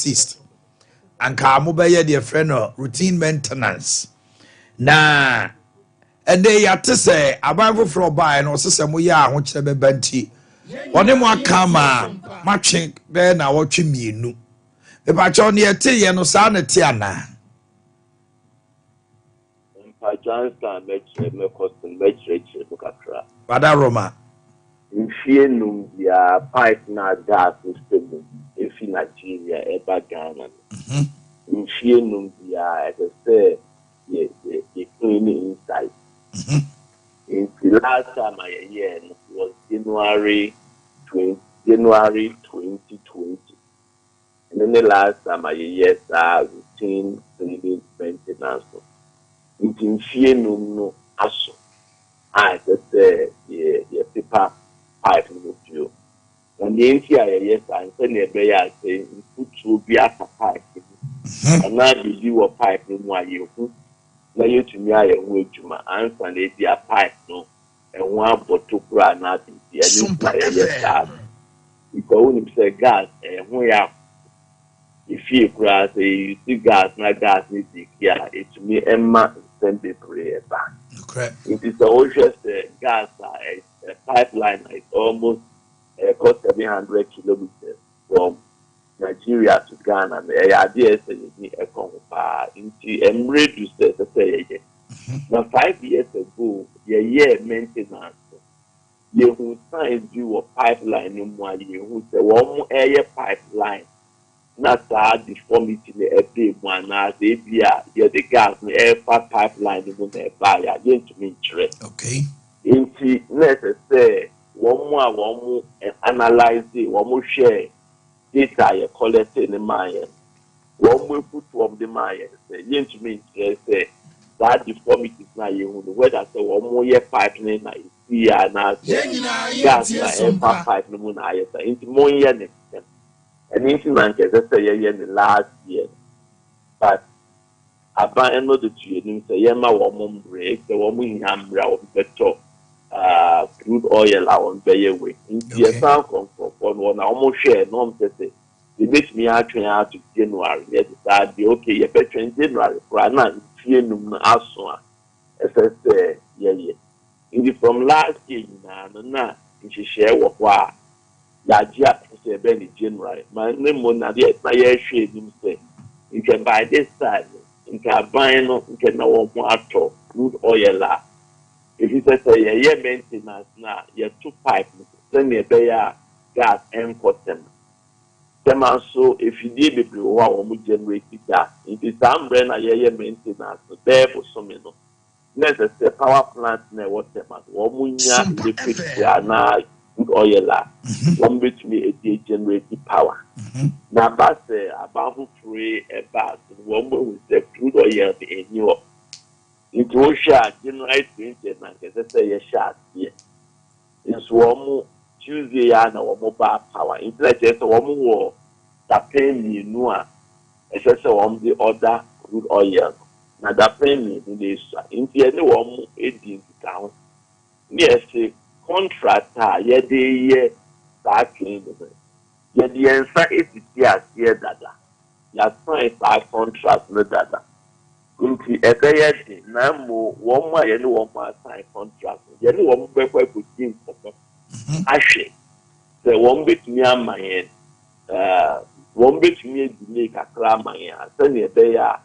assist anka mo be ye de friend no routine maintenance na ende ya te say aban fro buy no se mo ya ho kire beba nti one mo aka ma matwe be na wotwe mienu e ba cho ne ete ye no sa na ti ana Johnson me custom bukatra. Bada Roma. Nfienum ya pipe na gas system in Nigeria eba Ghana. Nfienum ya as I say ye clean inside. In the last time I year was January 2020. And then the last time I year routine cleaning maintenance. In no aso. I said the paper pipe with you. And the entire yes, I said the say put to be a pipe. And now you a pipe no more you. Now you to me I wait to my answer the a pipe no and one bottle brand not the yes. Because when you say gas and we are if you grass you see gas not gas need to it to me Emma send the prayer back. Okay. It is always gas a pipeline is almost cost 700 kilometers from Nigeria to Ghana. The idea is a compa into reduced to say now 5 years ago, year maintenance. You who sign do a pipeline in 1 year who say one air pipeline. Not that deformity in a big one as if the gas in air pipeline in the buy again to me. Okay. Into necessary one more analyze it, one more share data you collect in the mine. One more put from the mine. Say, to me, say that deformity is not you. Whether say one more year pipeline, I see and gas air pipe no more. I say into more year next time. And if you man can say in the last year, but I buy another 2 years, say Yama woman break the woman hammer of better crude oil on bay away. In the sound come from one almost share no say it makes me actually out to January. Yes, that be okay, you better in January for an aswa as I say, yeah. In from last year, na in share what. Yajia is a January. My name will not yet my shade him say. You can buy this side, you can buy no, you can know more crude oil. If you say a year maintenance now, you 2 pipes, then you pay gas and cotton. Them also, if you did it, you want generate gas. It is some brand a year maintenance, there for some you know. Necessary power plant, never them as one electric now. Oil one bit me a generating power. Now that's about free about one with the crude oil in Europe. It will share generate maintenance as I say a shot here. It's one Tuesday and our mobile power. It's like just one more that pay me no as I say on the other crude oil. Now that pay me in this into anyone 18 down. Yes, contractor ye that clean ye the answer is here dada ya sign that contract no dada nti ebeye na mo one more ye no one more sign contract ye no one be kwa put kopo ahwe say one bit me amaye one bit me delay kakra amaye say na ebeye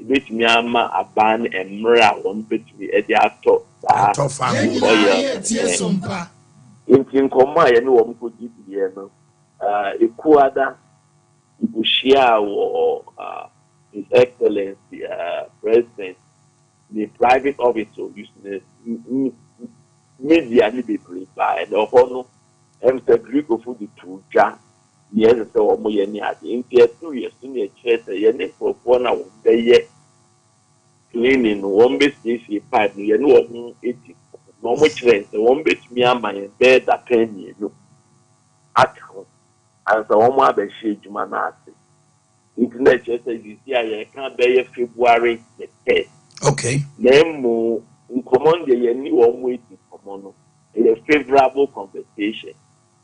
bit me ama aban emra one bit me e dey ato Sompa. In Koma, you know, one could give you Ikuada, Ibushia, or His Excellency, President, the private officer, media, be by the Hono, and the Greek of the two Jan, yes, so in 2 years, in the church, a name for 1 hour, they cleaning one bit pipe, you know, 80. No much rent, one bit me and my bed that penny, you at home. And so one more be shade you manasi. Internet just says you see, I can't bear February the 10th. Okay. Then more in command the any one way to common a favorable compensation.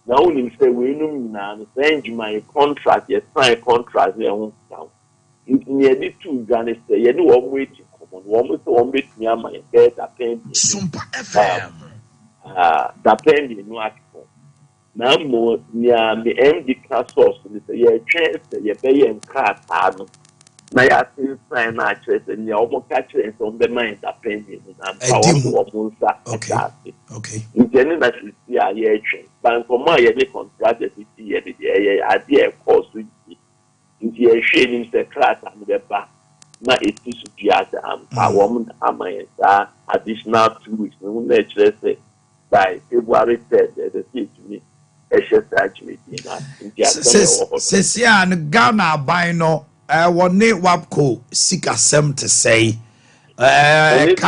Now only say we know send my contract, you sign contract there on down. Near the two Ghana say you know one way to come on, one way to near my bed that pen Sompa FM. That pen you know now more near the MD class source say yeah chance you pay and card na ya sin sign na church and ya almost catch it on the mind that pen and power to okay. Intending that is yeah, but for my yearly contract, the idea of course, into a shading the class and the back. Now it is to be as a woman, additional 2 weeks. No, let's say by February 3rd, they say to me, Sesian Ghana by no, one name Wapco, seek a sem to say, and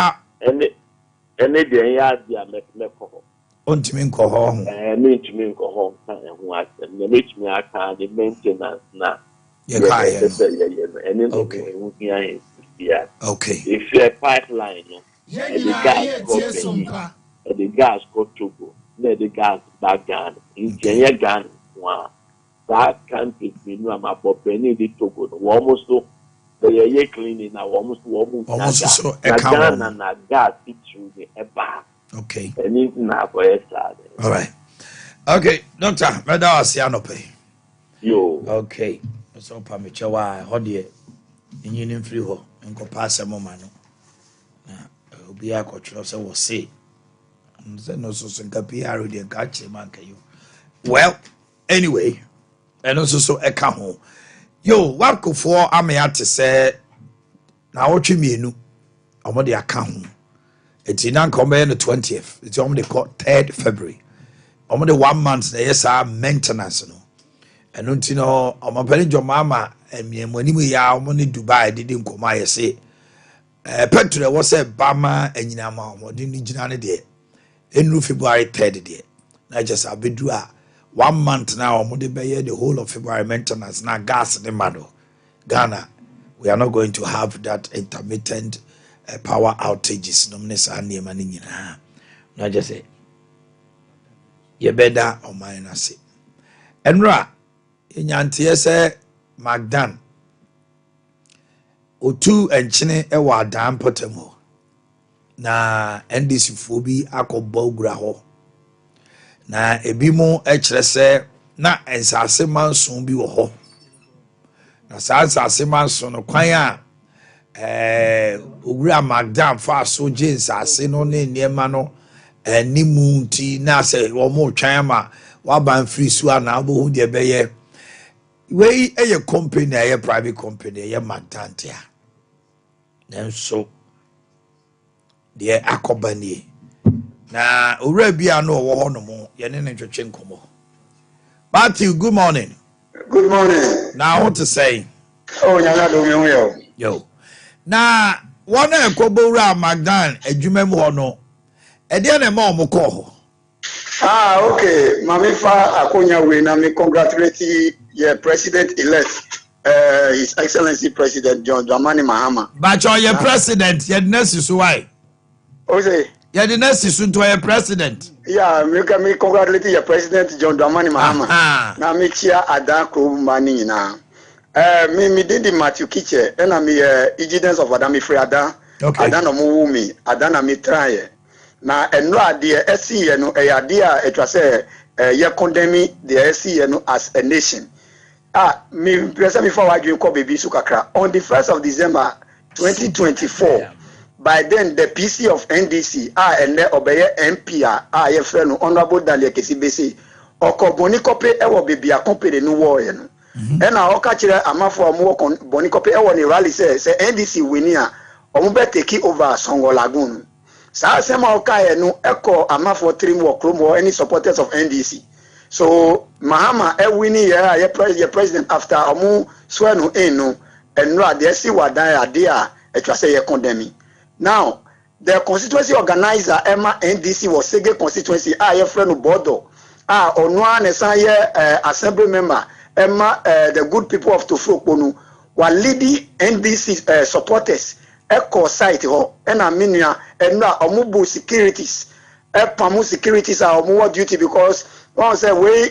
the idea make me call. Ontimi nkɔ hɔ mentumi nkɔ hɔ nka ɛho asɛm na metumi aka the maintenance na okay if a pipeline no the gas go Togo the gas back Ghana in Ghana that country we know am about Benin the Togo almost so the cleaning now almost so Ghana na gas it through the eba. Okay. All right. Okay, Doctor, whether I see an pay. Yo. Okay. So, Pamichawa, Hodie, in Union Free Ho, and go pass a moment. Now, be a coach, also will say. And then also some capiar, the catch man. Well, anyway, and also so a camo. Yo, what go for? I may have to say, now what you mean? I'm on the account. It's in Ankombe the 20th. It's only called 3rd February. Only 1 month. Yes, our maintenance. No, and don't you know? I'm telling your mama and me when we are money Dubai. Didn't come. I say, Petra was a Bama and Yama. What didn't you know? There in February 3rd day. I just have been doing 1 month now. I'm only pay the whole of February maintenance. Now gas the mado. Ghana, we are not going to have that intermittent. Power outages, no nessa near money. I just say, you better or mine. I say, and ra in Yantia Magdan O2 and Chine Ewa Dam Potemo na NDC Phobi Ako Bograho na Ebimo Hrese na ensase man soon be ho na ensase man soon kwanya Ugura Magdam fa so James ase no ne niema no ni munti na se wo mo twan ma wa ban free su ana bo hu de beye we eye company eye private company eye Magdante a then so de akobani na owura bia no wo ho no mo ye ne twetwe nkomo Matthew, good morning. Good morning. Now what to say? Oh, nyana do me yo. Na one ekobowura Magdan adwuma mu ho no. E de na ma omko ho. Okay. Mami fa akonya we na me congratulate your president elect. His Excellency President John Dramani Mahama. But your president, your nurse so why? Say your nurse is to your president. Yeah, me congratulate your president John Dramani Mahama. Na me chia Ada Lagoon na. Me did the Matthew Kiche, and I'm Ejidence of Adami Friada. Okay. Ada no mumi, Ada na me try. Na eno ade SC no idea it was ye condemning the SC no as a nation. Me present before I drink baby sukakra on the 1st of December 2024. By then the PC of NDC and obey MP ye friend honorable Dalia Kesibesi oko boni kope ewo baby accompany no war no. And I okachire amafo mo boni kope ewo ni rally say NDC winia omo be take over Ada Lagoon. Sa sema okaye no eko amafo trim work room any supporters of NDC. So Mahama winning your president after omo swear no no and no dey see what die idea it was say condemning. Now the constituency organizer Emma NDC was Sege constituency your friend Bodo onwa ne san assembly member Emma the good people of Tofokponu were leading NDC supporters echo site ho and aminua and omubu securities pamu securities are more duty because one say we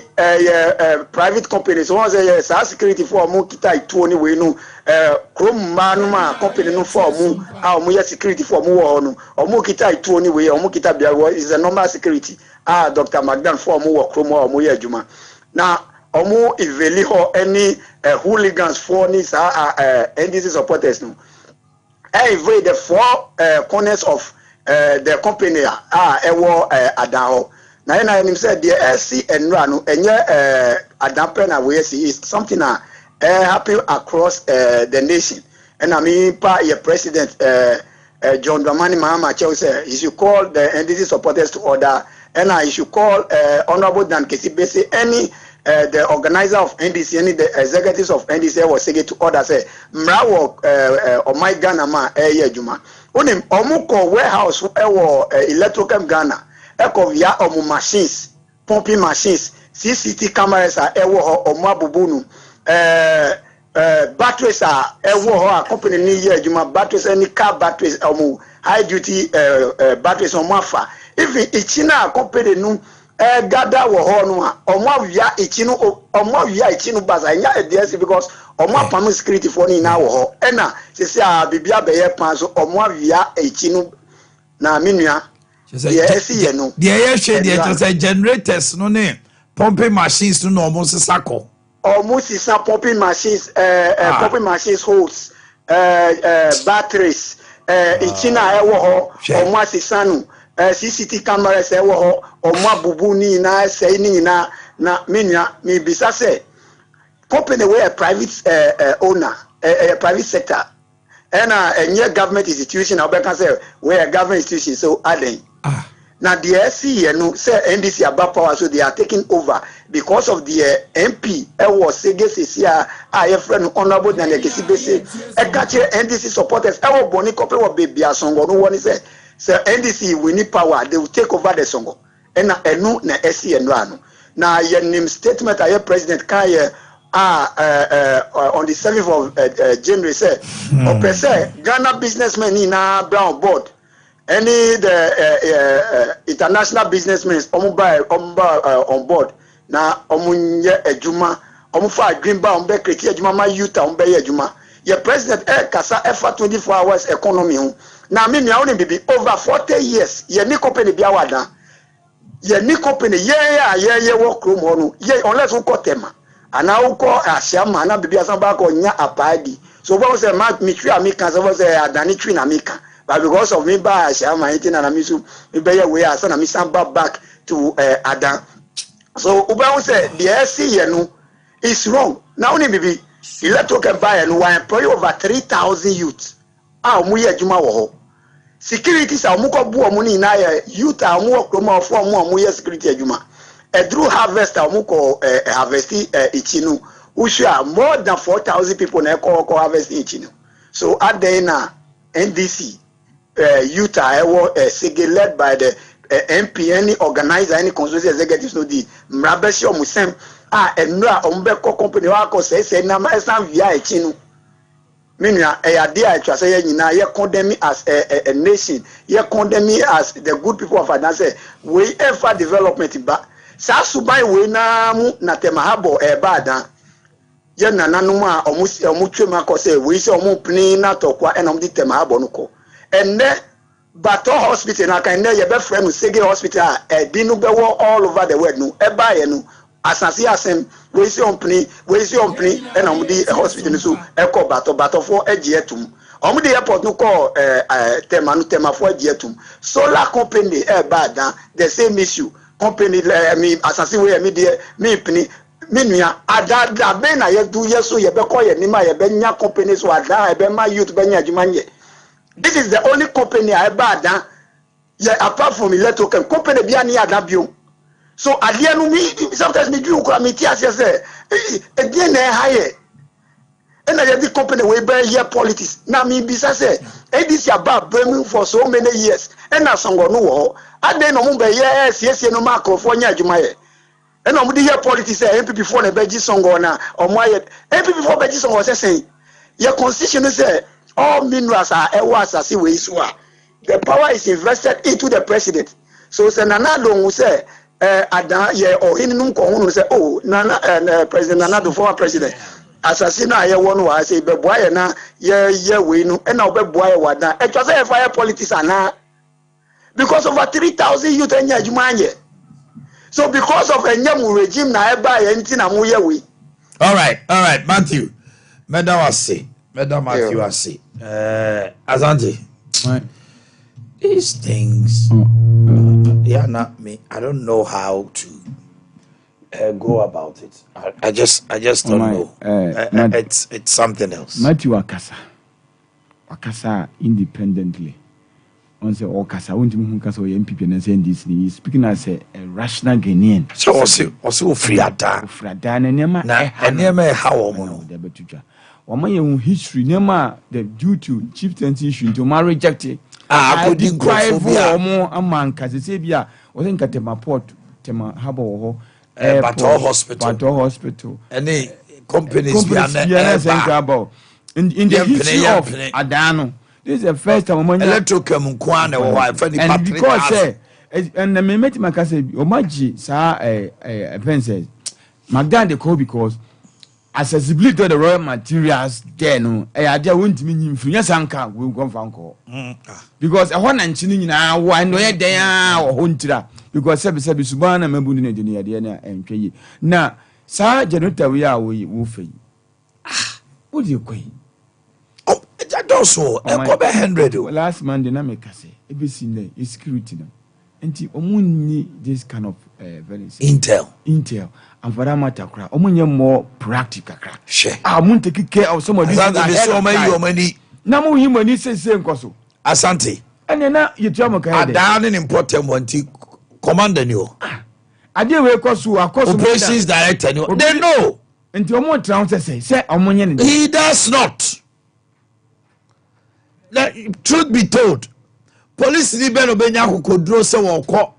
private companies one say security for mu kita itu oni we no krom manuma company no for mu omu security for mu wo no omu kita itu oni we omu kita bia is a normal security Dr. Magdan for mu wo krom omu ye adwuma na omu eveli ho any hooligans for ni NDC supporters no every the four corners of the company ewo adaho na him said the SC and no enye adampena we see is something happen across the nation and I mean pa your president John Dramani Mahama say he should call the NDC supporters to order and he should call Honorable Dan Kesibese any the organizer of NDC any the executives of NDC was say to order say mrawo my Ghana ma juma onim omuko warehouse electrochem Ghana eko via omu machines pumping machines CCTV cameras ewo ho omu abubunu batteries ewo ho company ni ye juma batteries any car batteries omu high duty batteries omu afa even ichina company nu gather wo ho no omo via ichinu baza nya EDS because omo apam security for ni na wo ho ena sisi bibia be ye pan so omo via ichinu na minua yes ye no the ye hwe the just say generators no ne pumping machines no almost sako almost is pumping machines pumping machines hose batteries ichina ewo ho omo asisanu CCTV cameras ewo ho omo abubu ni na sei ni na minua mi bisa say company we a private owner a private sector and a government institution obeka say we a government institution so aden now the SC no say NDC about power so they are taking over because of the MP was segesia your friend Honorable Dan Kesibese e catch NDC supporters ewo boni couple of baby asongo no one say NDC we need power they will take over the songo and enu na SC enu anu na your name statement your president kan on the 7th of January say say Ghana businessmen in brown board any the international businessmen on board na omunye ejuma omufa greenba ombe create ejuma ma youth ombe ejuma your president kasa efa 24 hours economy hu na me nua woni bibi over 40 years ye ni company bia wada ye ni company ye work room hono ye unless we got tema ana uko asiama na bibi asamba ko nya apadi so we say ma mi twi amika so we say adani twi na mika but because of me ba asiama enti na mi so me be ye we asa na mi samba back to Ada so we say the SC ye no is wrong now only bibi electrical buy and we employ over 3,000 youths omu ye adwuma wo ho security sa omu ko bu omu ni na ye youth omu okroma ofo omu ye security adwuma through harvest omu ko harvest ichinu ushua more than 4,000 people na ko harvest ichinu so at the na NDC youth ewo sege led by the MP any organizer any consultancy executives no di mrabeshi omusem enra ombe ko company wa ko say na ma san via ichinu minua Ade Akye say nyina ye condemn as a nation ye condemn as the good people of Ada say we ever development ba sa subai we na mu na temahabo ba Ada ye nananum omu twema ko say we say omu pni na tokwa enom di temahabo no ko enne Bato hospital na kan ye be friend Sege hospital dinu be all over the world no e ba ye no asase asem we see ompni and omudi hospital so e ko bato for ejetum omudi airport no ko tema for ejetum solar company e ba dan the same issue company me asase we me de me pni minua ada be na ye do ye so ye be ko ye ni ma ye be nya company so ada e be ma youth be nya adwuma nye. This is the only company I bad apart from electrical company bia ni Ada bio. So adia no me sometimes me do ko me tia say again na higher. And the company we bear here politics. Now me bisa say this about blaming for so many years. And na songo no wo. Ade no mo be yes no mark for nya adwuma ye. And no mo dey here politics say MPP for na beji songo na omo aye. MPP for beji songo say your constitution say all minerals are asasi we so the power is invested into the president. So say nana don say Ada ye or in num ko say oh Nana President Nana the former president assassin na ye won wa say be boy na ye we no e na obeboa wa dan e twa say fire politics ana because over 3,000 youth enya adwuma anye so because of enyam regime na e ba ye nti na mo ye we. All right Matthew Madam Matthew I see Azante these things not me. I don't know how to go about it. I just don't know. It's something else. Matthew Wakasa independently. On say Okasa won't even cast or MPP and saying this. He's speaking as a rational Ghanaian. So also free at that. Fradan and Nema how the betuja. One history Nema the due to chieftaincy issue to marry rejected. I could cry for more a man Casabia wasn't at my port, Tema Habo, Bato Hospital. Any companies about in the history of Adano. This is the first time Electrocam and because and the Mehmet Makase Omaji sa offenses Magdan de call because accessibility to the raw materials there no idea won't mean him Sanka will go from call because I want and now why no there or huntira because Sabi Subana Mabuni and Kay now Sir Janota we are we woofy what do you quay? Oh, that also a 100 last Monday na make say ABC is security and omuni this kind of very intel and for that matter cry omunye more practical cry share mun take care of some of these so many na mo yi money say nkoso asante and na you tell me kai down in important one commander ni o ade we koso operations director ni they know nti omo transfer say omunye he does not. Truth be told, police ni beno benya kokodro se woko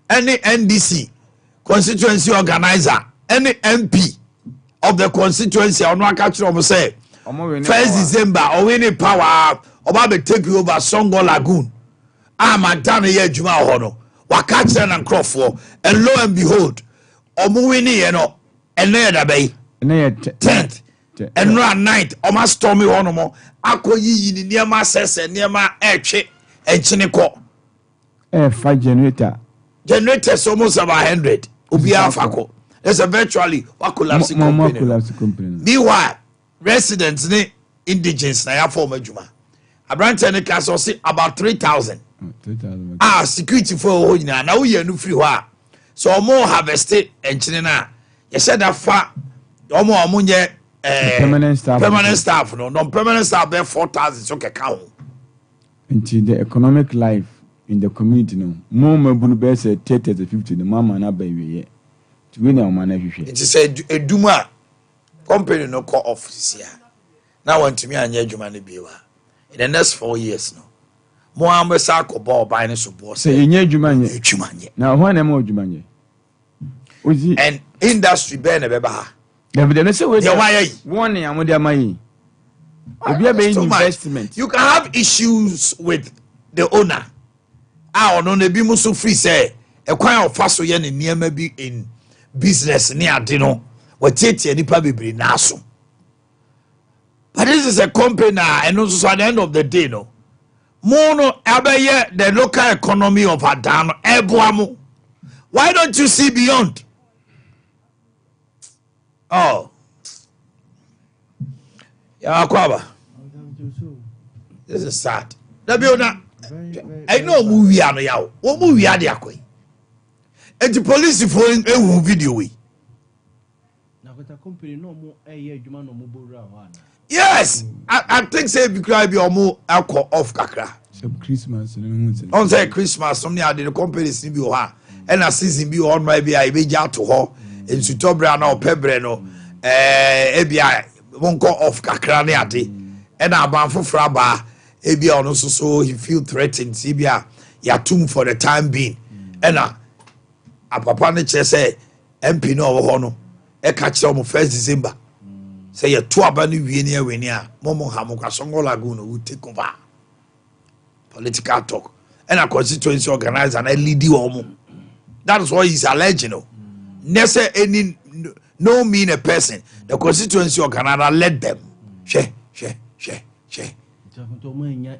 any NDC constituency organizer any MP of the constituency ono aka kire omo say 1st December or winning power oba be take over Ada Lagoon Madan ye adwuma ho no waka kire na nkrofo and lo and behold omo winning ye no ene da bay 10th and no night oma stormy ho no mo akoyi ni niema sese niema etwe enchine ko 5 generators almost about 100 obi afako it's a virtually what collapse company meanwhile residents ni indigents na ya form adwuma abrante ne ka so say about 3,000 security for ho nyina na wo ye no free ho a so omo harvest enchine na ye said that fa omo nye permanent staff no permanent staff be 4,000 so ke ka ho into the economic life in the community no more mabunu be say 30 to 50 the mama na ba wiye to we na man ahwehwe it say eduma company no call office here now want me anya adwuma na biwa in the next 4 years no mo ambesa ko ba oban ne so bo say enya adwuma nye na ho na mo adwuma nye ozi and industry be na be ba ha David say we one amode amayi obi be investment you can have issues with the owner ono na bi muso free say e kwan ofaso ye ne niam bi in business ni ade no watete nipa bebre na aso but this is a company and also at the end of the day no mono abaye the local economy of Adano eboamo why don't you see beyond yeah kwaba this is sad dabiona I know movie ano yawo wo movie ade akoy enti police for ewu video we na kota company no mo adwuma no mo bowura ho ana yes I think say because be omo alcohol off kakra some Christmas no on say Christmas some near the companies ni bi ho ha and a season bi on my be I be ja to ho ensu tobra na opebre no ebia wonko off kakra ne ade and abanfo fraba ebia ono so he feel threatened ebia ya tum for the time being and apapa ne che say MP no wo ho no e ka kire mo 1st December say ya to aba ne wie ne aweni a momo ha mo kwasongo Lagoon no we take over political talk and a constituency organizer na lead wo mo That is what he's alleging. Necessary any no mean a person. The constituency of Canada let them. She.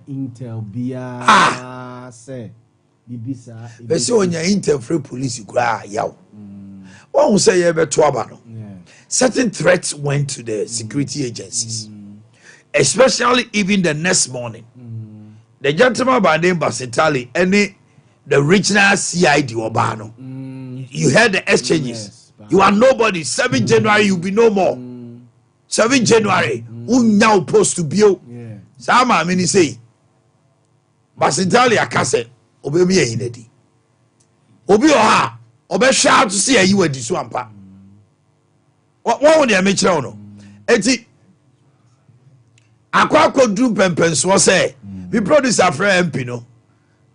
Intel bia say bibisa. Bese onya intel free police kura yaw. One who say you beto aba no. Certain threats went to the security agencies, especially even the next morning. The gentleman by name Basitali, any the regional CID Obano. You heard the exchanges. You are nobody. 7 January, you'll be no more. 7 January, who now post to build. Sama mini say Basitali akase obemi e hinedi. Obi oha obe shout to see you edi so ampa. What would they make no? Eti akwa drum pempenso say we produce a friend MP no.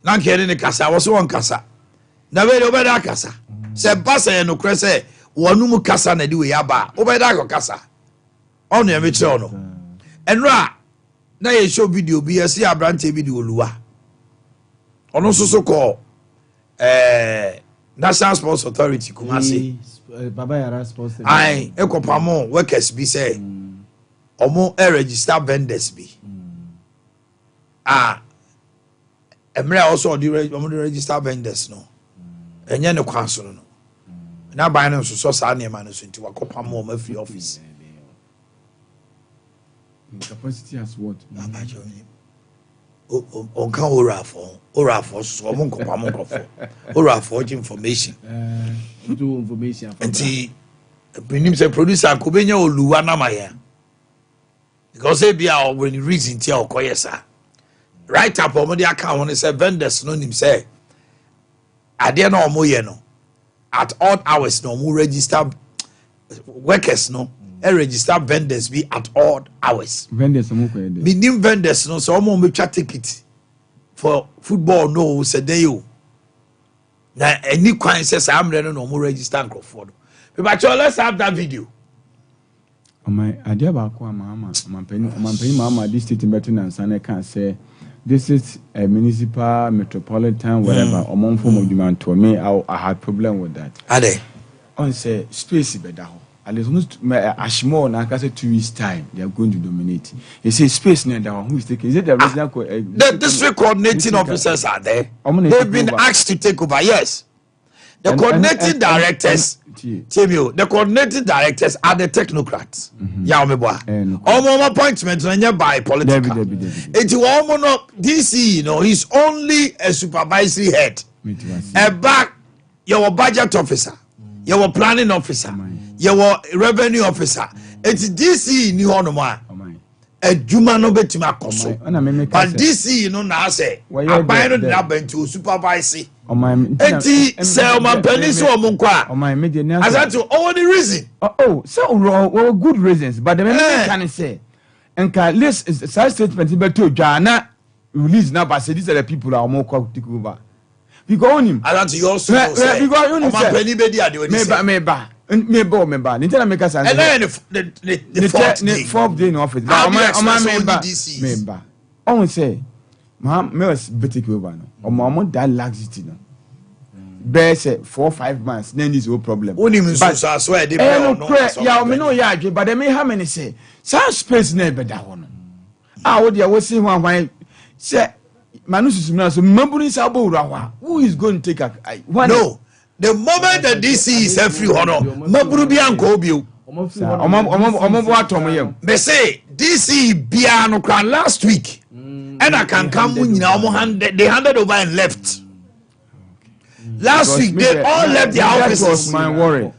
Na nkere ne kasa wo so won kasa. Na we obeda kasa. Se basa no kre say wonu mu kasa na di we aba. Obeda ko kasa. On e make no. Enra na ye show video bi ye see abrante video luwa. Ono so call National Sports Authority Kumasi. Baba Yara Sports. I ekopamo workers be say omo register vendors be. Emre also the register vendors no. Enye ne kwanso no. Na ban no so sa na ma no so nti wakopamo ma free office. Capacity as what? On can Orafo, so I'm Orafo information. Do information. And see, Benim say producer Kubenya or Luana Maya. Because they be our when reason tell Koyesa. Right up on the account when they say vendors, no him say. I dare no moyeno. At odd hours, no more register workers, no. Register vendors be at odd hours. Vendors Minim vendors no so mo twa ticket for football no say dey you. Na any kwan say am no mo register Crawford. But let's have that video. My idea about mama this state maintenance and I can say this is a municipal metropolitan wherever among form of demand to me I had problem with that. Ade on say space better. At least Ashmore now can say 2 weeks time they are going to dominate. You say space near that who is taking? Is it the regional the district coordinating officers are there? They've been asked to take over. Yes, the coordinating directors. The coordinating directors are the technocrats. Yeah, Omo appointment when by political. It's no DC. You know, he's only a supervisory head. A back your budget officer, your planning officer. Your revenue officer. It's DC ni hono ma. Adwuma no betima akoso. But DC you know na say aban no na bantu supervise. Enti say o man pani so o monko a. As to all the reason. So good reasons but the man can say enka list is side statement beto dwana release na ba say these are the people are more take over. Because on him. As you also say because you know say pani be dia de meba member. Nintendo make us and then the fourth day in office. Member. On say, me was better over no. Or mama that laxity no. Bear say 4 or 5 months. Then this no problem. Only me so swear they no. Yeah, me no yeah, but they may how many say. Some space never that one. What they was saying one say. Manus so membering sabo rawa. Who is going to take a no. The moment the DC is every honor, Maburu Bianco Bio. They say DC Biano Crown last week, and I can come when they handed over and left. Last week they all left their offices. My worry.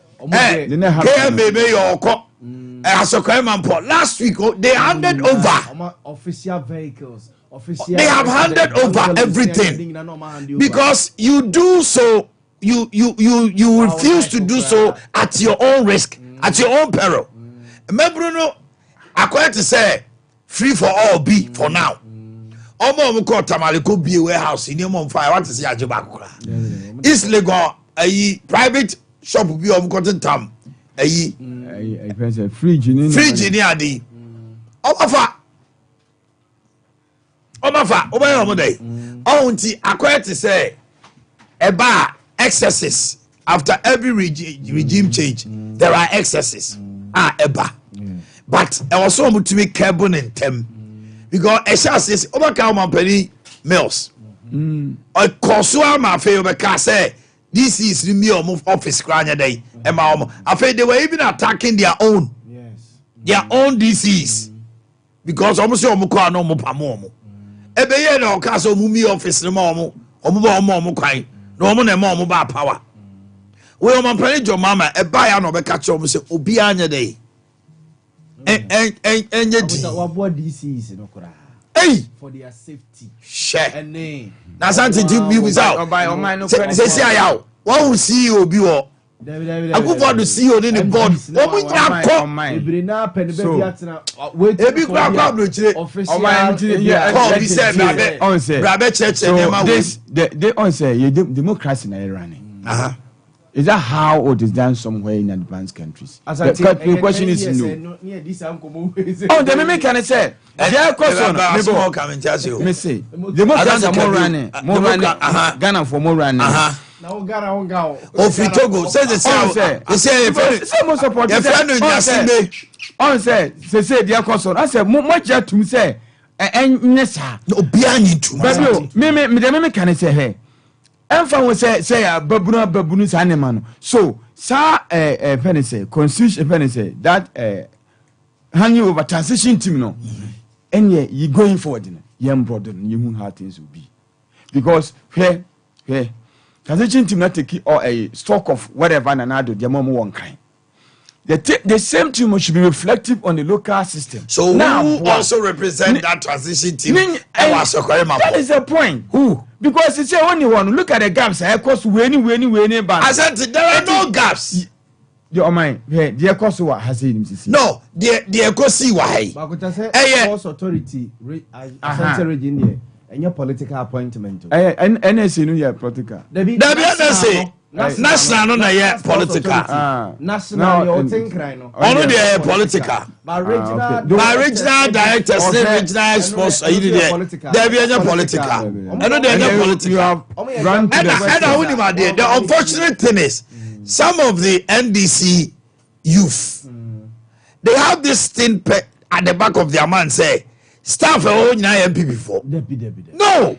Last week they handed over official vehicles. They have handed over everything because you do so. You refuse to do so at your own risk, at your own peril. Remember, no, according to say, free for all be for now. Omo call Tamaliko be a warehouse in your mom fire. I want to see Ajibakura. East Legon, a private shop will be on cotton tam. A free genie di. Omafa, Omaday. Onti according to say, a bar. excesses after every regime change. There are excesses. Eba. But also to be carbon in them because Esha says overcome penny mills. I Kosua my favorite car say this is the meal of office grania day. I feel they were even attacking their own disease because almost Omuka no Mopamomo. Ebe ye no castle mumi office no more omo kind no mo na mo ba power. We o man penny your mama e buy an obeka cho mo say obi anya day. What disease no kura. Hey, for their safety. Share. Na santi be without. Say ayaw. What will see you be wo. I go for the CEO in the board. Omo nya ko. Ebiri na pen be biatina. Wait. Ebi kwa no chire. Call be say brabe church they on say democracy na running. Is that how it is done somewhere in advanced countries? The question is no. Oh, the me can say. Their question. Me say. Democracy more running. Ghana for more running. Now Ghana go. Togo says the say most support. Your friend on say their question. I say much to say. Nessa. No be any too much. Me can say hey. Enfa we say babunu sa ne man so sa penny say constitution penny say that hanging over transition team no enye you going forward no yem brother you how things will be because here transition team not take or a stock of whatever nanado the mom one kind the same team should be reflective on the local system. So now who also represent that transition team? That is the point. Who? Because it's only one. Look at the gaps. I cost winning. I said there are no gaps. The mind. The cost what has it? No, the cost see why. Force authority. Central region there. And your political appointment. NSC no your political. NSC. National no na ye political. National you think right no. Ono dey political. My regional director say regional sponsor you dey. There be any political. Ono dey any political. And the unfortunate thing is some of the NDC youth they have this thing at the back of their mind say staff own MP before. No.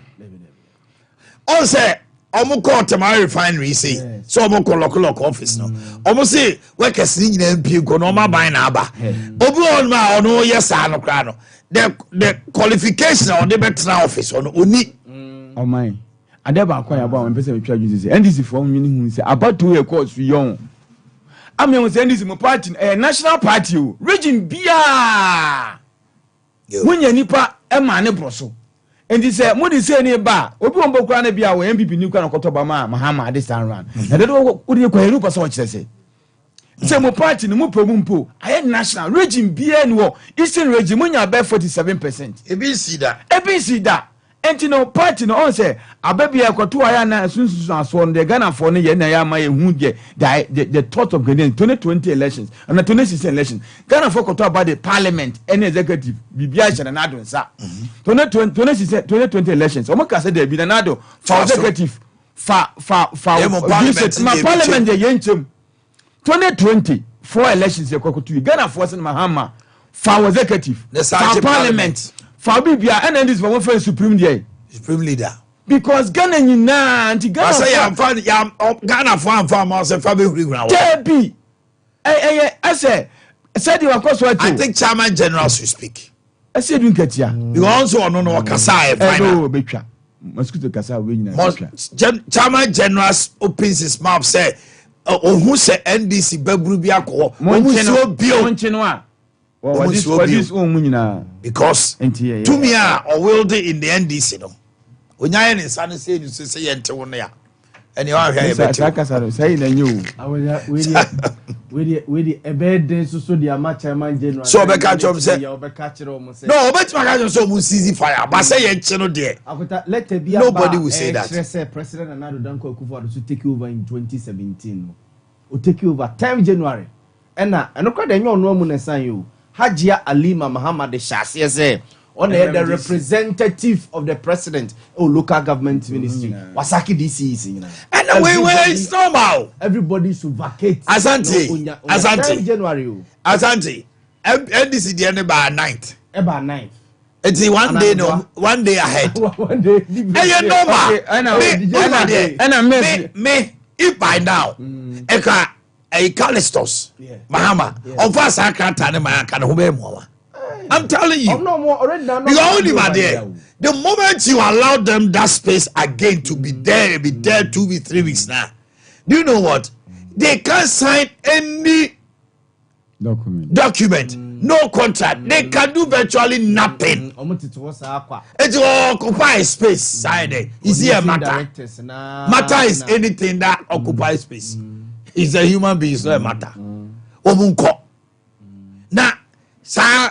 On say omo court my refinery say so omo ko lock office no omo say workers ni nyina MP ko no ma ban na aba obi on ma ono yes no kra no the qualification on the better office on oni oh my adeba akwa ya ba on pese twa juice say NDC for nwini hu say about 2 year course young am you say NDC mo party national party o region bia munya nipa e ma ne broso endi say mo di say ni ba obi won bokura na bia wo MPP ni kwa na kotoba ma mahama this time round na de wo di kwa heru person kire say mo party ni mo pemu mpo aye national region bia ni wo eastern region munya be 47%. Ebi see that enti no party no on say ababia kwato aya na sunsusu aso the Ghana for ne ye na ya ma ye hu the thought of Ghana 2020 elections and the 2016 elections Ghana for kwato about the parliament and executive bibia shana na do nsa 2020 elections o maka say there be na do for executive for parliament ye yenchem 2020 for elections ye kwato Ghana for say mahama for executive for parliament for bibia and this for one supreme leader because Ghana nyina anti Ghana say Ghana for am say fa be huri guna JB I say you are cause what I think chairman general should speak I said you get here because also no kasa e final no betwa mosquito kasa we nyina chairman general opens his mouth say ohun say NDC baburu bi akọ ohun so bio because to me or wielding in the NDC no onyaye ne sane say you say yente wo no ya ene wa hwa ye say na nyu we the ebede so the chairman general so obeka chom say obeka kire o mo say no obeka ka so mu seize fire but say yenche no de nobody will say that President Nana Danko Akufo-Addo to take over in 2017 o take over 10 January ena eno kwa de nyo no mu na san yo Hajia Alima Muhammad Shasiye say on the representative of the president or local government ministry. Wasaki DC is in. And it's normal. Everybody should vacate. Asante. January. Asante. NDC the end by 9th. About 9th. It's one day ahead. One day. Me, if by now, Eka, a Callistos, Mahama, of us, I can't tell him I can obey more. I'm telling you, you only my dear. The moment you allow them that space again to be there 2 weeks, 3 weeks now, do you know what? They can't sign any document. No contract. They can do virtually nothing. It will occupy space. Side. Is here matter? Matter is anything that occupies space. It's a human being, so a matter. Omunko. Now, sir,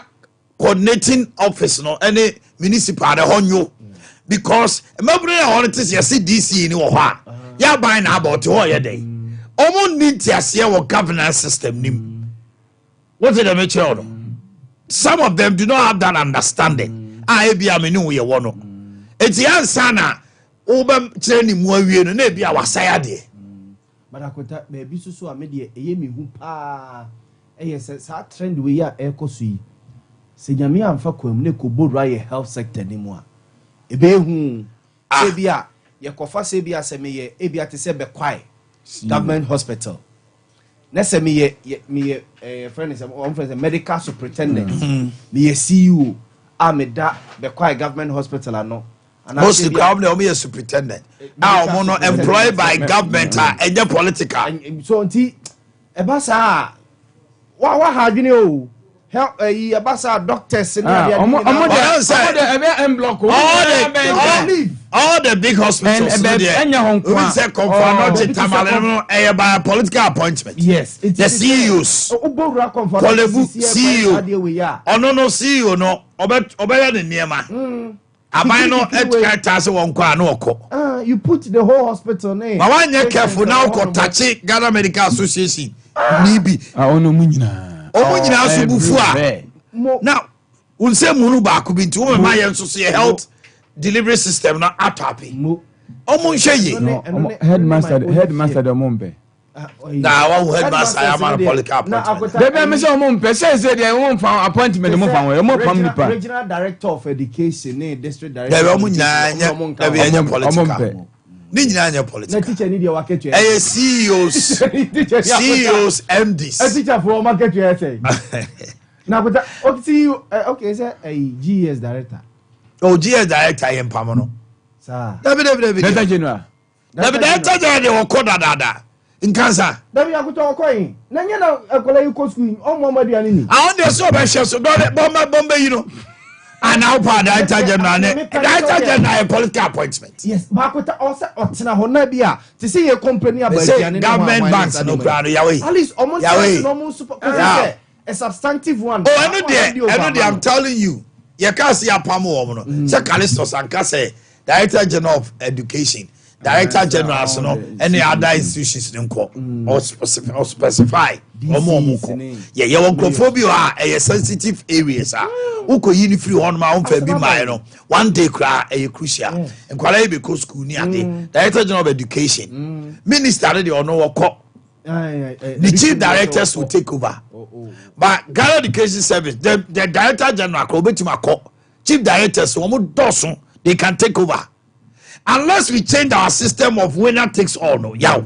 coordinating office no any municipal the honyo because remember I want to see DC in Oha. Ya buy na about your day. Omun need to see our governance system nim. What did I make sure? Some of them do not have that understanding. I be a menu we want. It's the answer na obam training more we no na be our side. But akota baby so amede eyemi hu pa. Yes, trend we ya ekosui. Se nyame amfa kwam ne ko bodra ye health sector ni mu a. Ebe hu se bia ye kofa se bia se me ye e bia te se be kwai government hospital. Nese me friend is a medical superintendent. Me ye CEO ameda be quite government hospital ano. Most government me superintendent. Now mono employed by government and political. So nti eba sa wa ha dwene o. Help abasa doctors in all the big hospitals by political appointment. Yes, the CEOs. CEO. Oh no CEO no. Obeya the niema. You put the whole hospital name. I want you careful now. Touch Ghana Medical Association. Nibi. Omunyina asubufua now unse munu ba ku binti wo ma ye nso so health delivery system na atapi omunhye headmaster de mombe na wa headmaster ya man political appointment de be me say mompe say de won fa appointment mo fa won mo pam nipa regional director of education district director de be omunyina de be anya political ni nyina anya political na teacher ni de waketu CEOs MDs a teacher for market you say na but okay say GS director GS director yem pam no sir David general de okoda dada in cancer David akuto okoyin na nya na akola yi ko school o mo maduane ni I want dey so be share so bomba you know. And now, Director General, a political appointment. Yes, Makota also Otina Honabia to see a company about government banks. No crowd, Yahweh. At least almost a substantive one. Oh, I know, I'm telling you. You can't see a Pamo. Say Callistos and Casse, Director General of Education, Director General, any other institutions in court or specify. Yeah, your oncophobia are sensitive areas. Uko yini free on my own be my one day cry a crucial and quality because school near the Director General of Education. Minister already or no cop. The chief directors will take over. But Ghana Education Service, the Director General chief directors they can take over. Unless we change our system of winner takes all, no, yaw.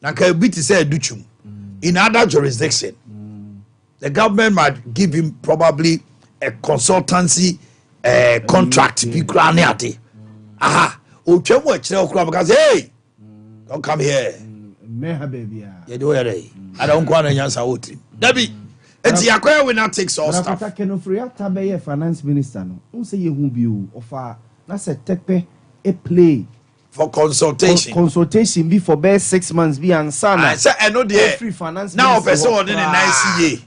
Now, can be to say duchum in other jurisdiction, the government might give him probably a consultancy contract. Aha, because hey, don't come here. You do it. I don't want to answer what. Debbie, it's your winner takes all stuff. Finance minister, no, say you won't be offer. That's a tepe a play for consultation. Consultation be for best 6 months be answer. I say I know the free finance. Now person in a nice year.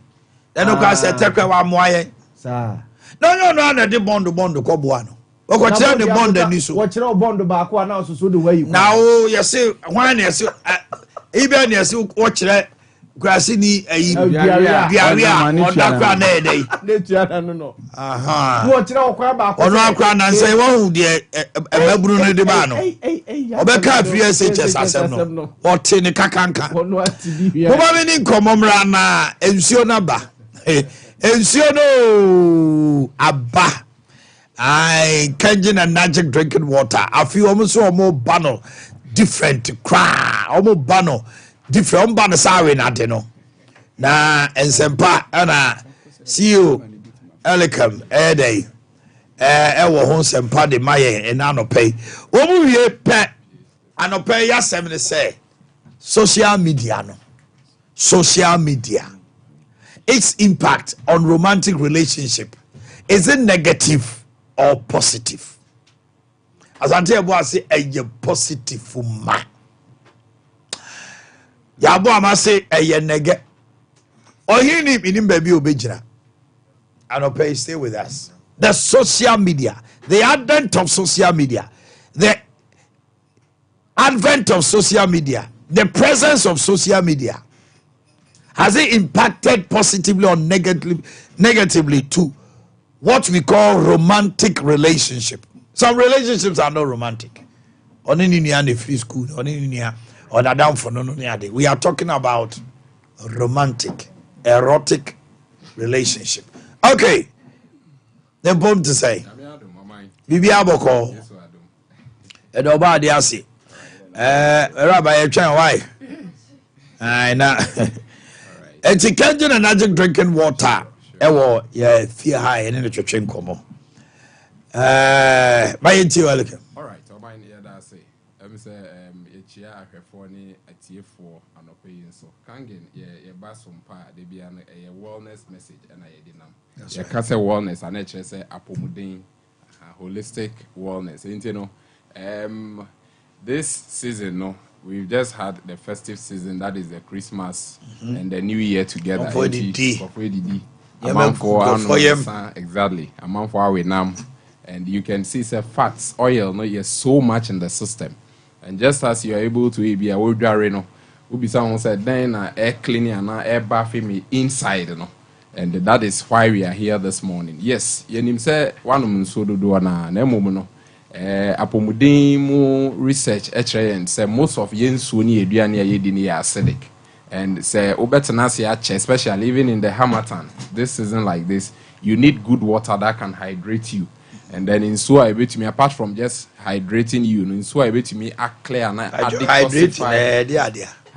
Then no can say tepe wa moye. Sir. No, the bond ko boano. O ko tell the bond ni so. What you bond back one now so the way you. Now you say when you say even you say what Grassi ni diarrhea odakwa na edey netuana no aha wo tira okwa ba ono akwa na nse wo de emaburu no de ba no obeka free SHS asem no wote ne kakanka ono atibi hia mo ba me ni nkomomra na ensuo na ba ensuo no aba I can't and magic drinking water. I feel almost more bano different cry, almost bano different bano sorry not you know. Na and sempa and see you elecam day. Ewo hon sempa de maye and ano pay. Omu ye pet ano pay ya 70 say social media no. Social media. Its impact on romantic relationship is it negative or positive? As I tell you, I say a positive for ma. Yabo ama say a nege. Or him baby obejira. And okay, stay with us. The social media, the advent of social media, the advent of social media, the presence of social media, has it impacted positively or negatively too? What we call romantic relationship. Some relationships are not romantic. On any free school, on any on a down for no. We are talking about romantic, erotic relationship. Okay. The bomb to say. Bibi aboko. Edoba de ase. Rabbi Echan why? I na. It's a Kenyan and magic drinking water. Ewo yeah fear high and in the church komo by into welcome. All right, Omanhene Yaw that say say echia ahwefo ni atiefo anopeyin so kangen ye ba Sompa de bia no a wellness message and I dinam ye ka say wellness and e say apomuden holistic wellness you know this season no we've just had the festive season, that is the Christmas and the New Year together. Exactly. A month for our nam. And you can see the fats, oil, no, yes, so much in the system. And just as you are able to be a wood no, will be someone said then air cleaning and air bathing me inside, you know. And that is why we are here this morning. Yes, Yenim said one woman so do na no. Apomuden mu research and say most of yensu ni aduane ayedi ni acidic and say obetena se ache especially even in the harmattan this season like this you need good water that can hydrate you and then in so I bet me apart from just hydrating you in so I bet me clear and hydrate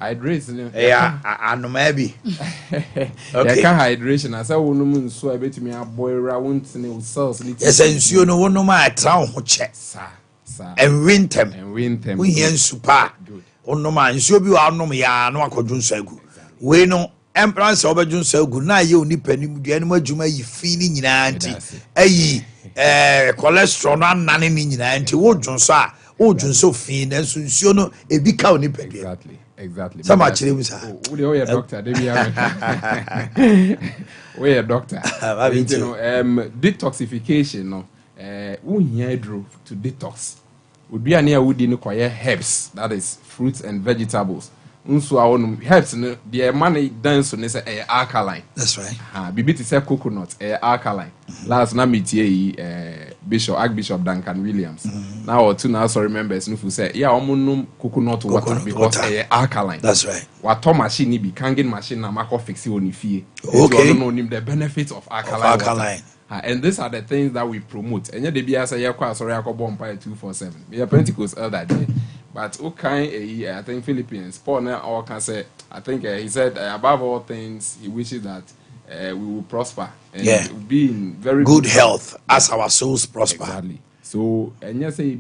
maybe okay hydration I say wonu so I bet me boil around cells yes ensuo no wonu ma atra ho che and winter we here super wonu ma ensuo bi wa anom ya no akodwu nsagu we no emprance obedwu nsagu na ye onipa ni mu dua ni adwuma yi fi ni nyina anti ayi cholesterol no anane ni nyina anti wodwu so a wodwu so fi na ensuo no ebi ka onipa dua exactly. Some actually was we a doctor. We a doctor. You know, detoxification. No, we here drew to detox. Would be near wood in herbs. That is fruits and vegetables. So our herbs. The money dance on say alkaline. That's right. Bibi say coconut. Alkaline. Last na meet Archbishop Duncan Williams. Now or two now so remembers Nufu say yeah omunum coconut water because alkaline. That's right. What machine be kangin machine na mako fix it on fie. Okay. Don't know the benefits of alkaline. And these are the things that we promote. And the BS say yeah sorry I bomb 247. We are Pentecost elder day. But okay, I think Philippines Paul now all can say I think he said above all things he wishes that we will prosper and be in very good health as our souls prosper. Exactly. So, and you say, you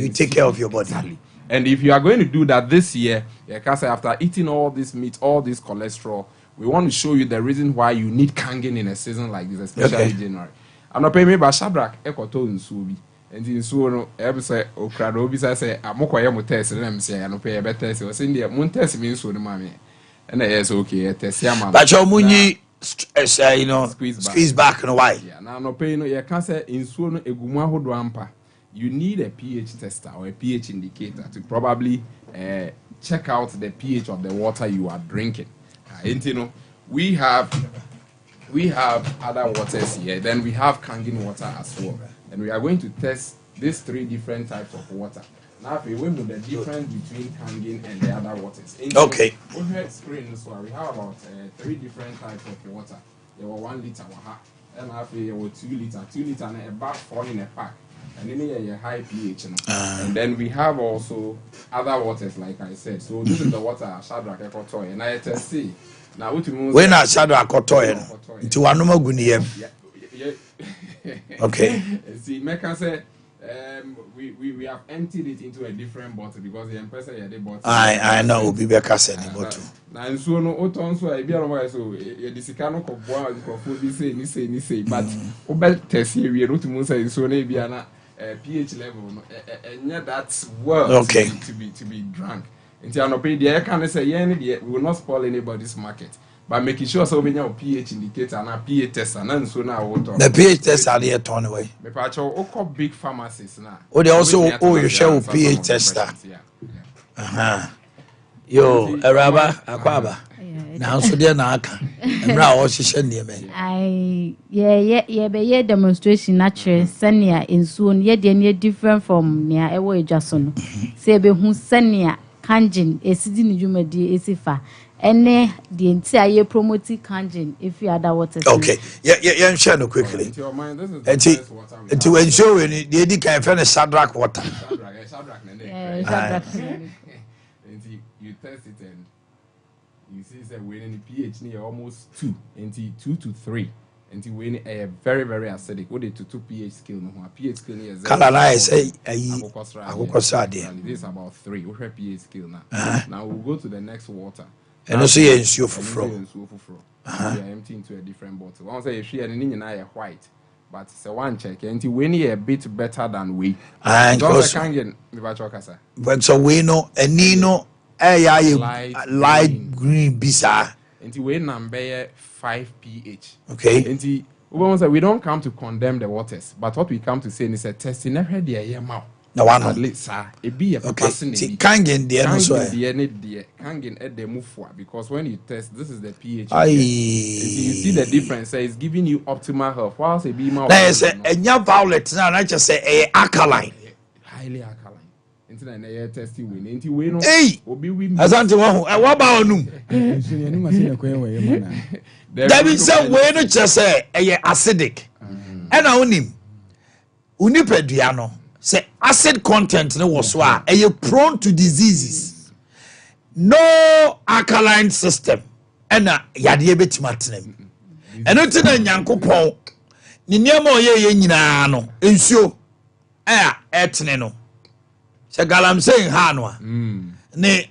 take care of your body. Exactly. And if you are going to do that this year, after eating all this meat, all this cholesterol, we want to show you the reason why you need kangen in a season like this, especially January. I'm not paying me by Shadrach, Ekoto, and Subi. And in so, every say, oh, Cradobis, I say, I'm more test, and I'm saying, I don't pay a better test. I was in the moon test means so the mommy. And yes, okay, test Yaman. But your muni, you know, squeeze back and why? Yeah, now no pay no, you can't say in so a gumaho drampa. You need a pH tester or a pH indicator to probably check out the pH of the water you are drinking. And you know, we have other waters here. Then we have Kangen water as well, and we are going to test these 3 different types of water. Now, if we went with the difference between Kangen and the other waters. Okay. Over screen, so we have about 3 different types of water. There were 1 liter, and after there were 2 liter, and about 4 in a pack. And then a high pH. And then we have also other waters, like I said. So this is the water Shadrach Ekotoy, and I test see. Now what you mean? When I Shadrach Ekotoy, into one more gunia. Okay. See, Mecca said. We have emptied it into a different bottle because the empressor had a bottle. I know be Becca said the bottle. And so no oton so I be on so a disicano of boy say but obel test here we not to say so maybe an pH level and yet that's worth okay to be drunk. Until I pay the air can say we will not spoil anybody's market. By making sure so many pH indicator and a pH test and so now the pH test are there turn away. Me pacho oko big pharmacies now. Oh they also you share pH tester. Yo Araba Akwaba. Now so there na aka. Emra o hihye ne me. I yeah demonstration natural senia ensuo ye de ne different from near ewo edwaso no. Se be hu senia kanjin esidi ne dwumadi esifa. Ene the entire promoting Kangen if you other waters. Okay, yeah, share no quickly. And to ensure any the can find a Shadrach water. Shadrach. You test it and you see that when any pH near almost 2, and 2 to 3, and when a very very acidic. What it to 2 pH scale? No, pH scale is. Colonize this is about 3. We have pH scale now. Now we'll go to the next water. And also ensure for fraud. We are empty into a different bottle. One say she and in white, but say one check and when you a bit better than we. And but so we know and Nino light green bisa. And we number 5 pH. Okay. And we don't come to condemn the waters, but what we come to say is a test in every day mouth. No one. Okay. Kangen the end so. Kangen at the move for because when you test, this is the pH. You see the difference. It's giving you optimal health. Whilst a be more. There's a violet now. I just say a alkaline. Highly alkaline. Into the air testing win. Into we hey. Asante wahu. What about no? That means say we no just say a acidic. And I own Unipediano. Say acid content no was why are you prone to diseases. No alkaline system. And yade betimatenem. And no tin nyankopon. Ni niam oyeye nyina no ensuo etene no. Se galamsey ha no a. Ne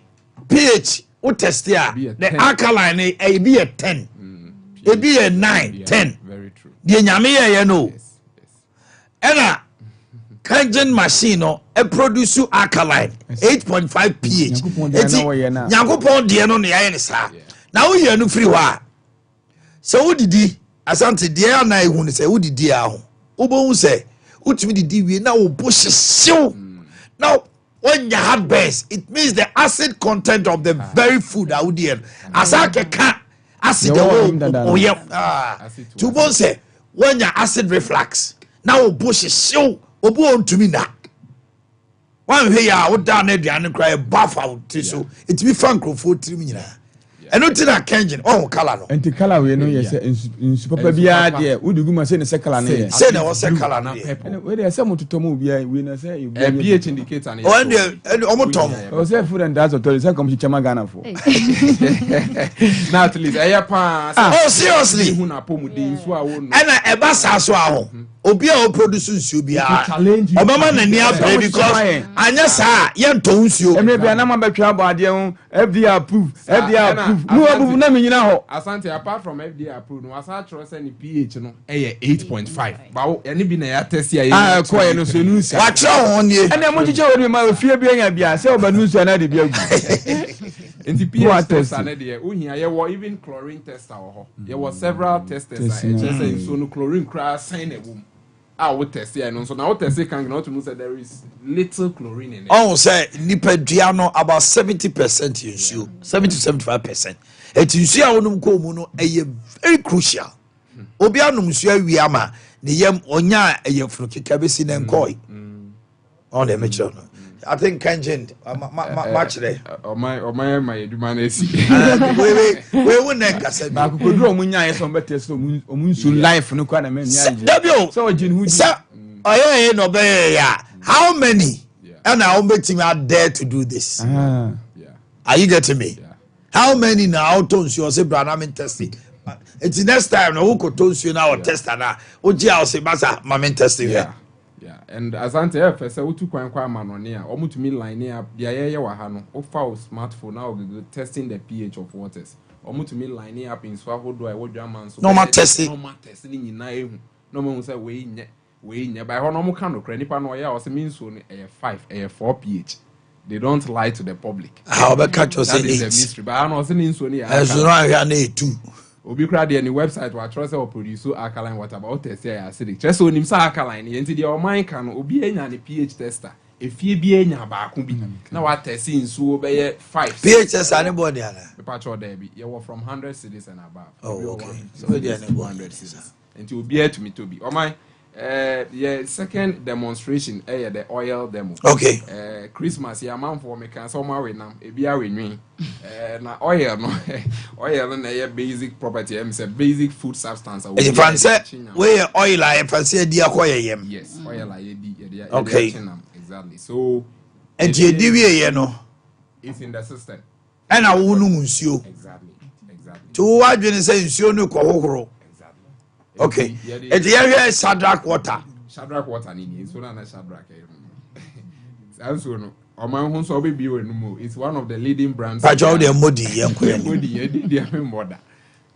pH o test ya the alkaline e be a 10. E be a 9, 10. Very true. The nyame ye no. And Kangen machine no produce alkaline 8.5 pH. Nyankopon de no ne ya ne sa. Na wo ye no free wa. So wo didi asante de na ehunu se wo didi a ho. Wo bo hu se utimi didi wie na wo bo hyew. Now when you have base, it means the acid content of the very food I would eat. Asake ka acid oh yeah. To bo say when you acid reflux. Now wo bo hyew. Obu on to me na. One way ya wo da na aduane cry buff out so it be francofo trim nyina. Eno ti na Kengen oh color no. Enti color we no yes nsu papa bia de udugu ma say ne se color ne. Say na wo se color no. We dey say mototomo bia we na say pH indicator na. Oh and omotom. O say food and drugs authority say come chichama Ghana for. Now at least eya pa. Oh seriously. Hu na pomuden so a wo no. Ena eba sa so a ho. Obi a o produce nsuo bia obama na ni abre because anya sa ye nto nsuo emre bia na ma betwa abo ade ho FDA approve no abubu na menyina ho asante apart from FDA approved no asa tro say ni pH no e 8.5 ba ene bi na ya test ya ko ye no so nu nsia wa tro ho nie ene mo chiche wo ma ofie bia nya bia say oba nu nsia na de bia gu enti pH test na de ohia ye wo even chlorine tester ho ye wo several testers I just say so no chlorine cra sign e wom What test here? No, so now what test can not to say there is little chlorine in it. Oh, say nipa about 70% in you, 70 to 75%. Et you see how no komuno very crucial. Obianum sua wiama ne yam onya eyefunu kekabesi na nkoi. On the mature. I think Kanjin match there. My eduman is. We won't kasa ba ko do omunya ye so better so omunsu life no kwa na men ya. So jin hu di. Oye no be ya. How many? And how many team are there to do this? Yeah. Are you getting me? Yeah. How many now tones you say Branham testing? It's next time no who tones you now test na. Oji I say masa mamen testing. Yeah. And Asante F say utu kwan manone a omu to me line up dia ye wa ha no o fa o smartphone now go testing the pH of waters. Omu to me line up in so ahodo a wodwa man so. Normal testing nyina ehu. No mo say we nye by ho no mo ka no kra nipa no ya o say means so 5 4 pH. They don't lie to the public. How be catch us say 8. That is a mystery. But I know say so ni as no ya na 2. Obi kra de any website wa trust or produce alkaline water but test say acidic. Trust onim say alkaline enti de o man kan obi enya ne pH tester. Efie bi enya ba ko bi. Na wa test nsuo be ye 5. pH tester anybody ana. Me patch there be. You from 100 cedis and above. Oh, okay. So they are 100 cedis. Enti obi to me to be. O man second demonstration the oil demo. Okay. Christmas ya man for me can so ma we nam e bia we nwi. Na oil no oil na ye basic property am say basic food substance. If I say we oil I fancy di akoye yem. Yes, oil I di okay. Exactly. So and ye di we no it's in the system. And I wonu nsuo. Exactly. To what you say nsuo no ko hohoro. Okay. It's here Shadrach water. Shadrach water ni so na Shadrach. Also no. Omanhene so be no. It's one of the leading brands. Pacho de modi yenko. Modi dey moda.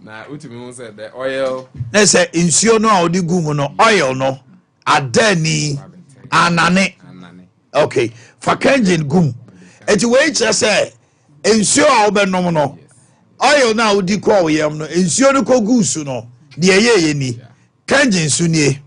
Na utimi won say the oil. Na say nsuo no a odi gu no oil no adani anane. Okay. For kanjin gum. Eti we kire say nsuo a obenom no. Oil na odi ko yem no nsuo no ko gu su no. The ye ni kanjin su nie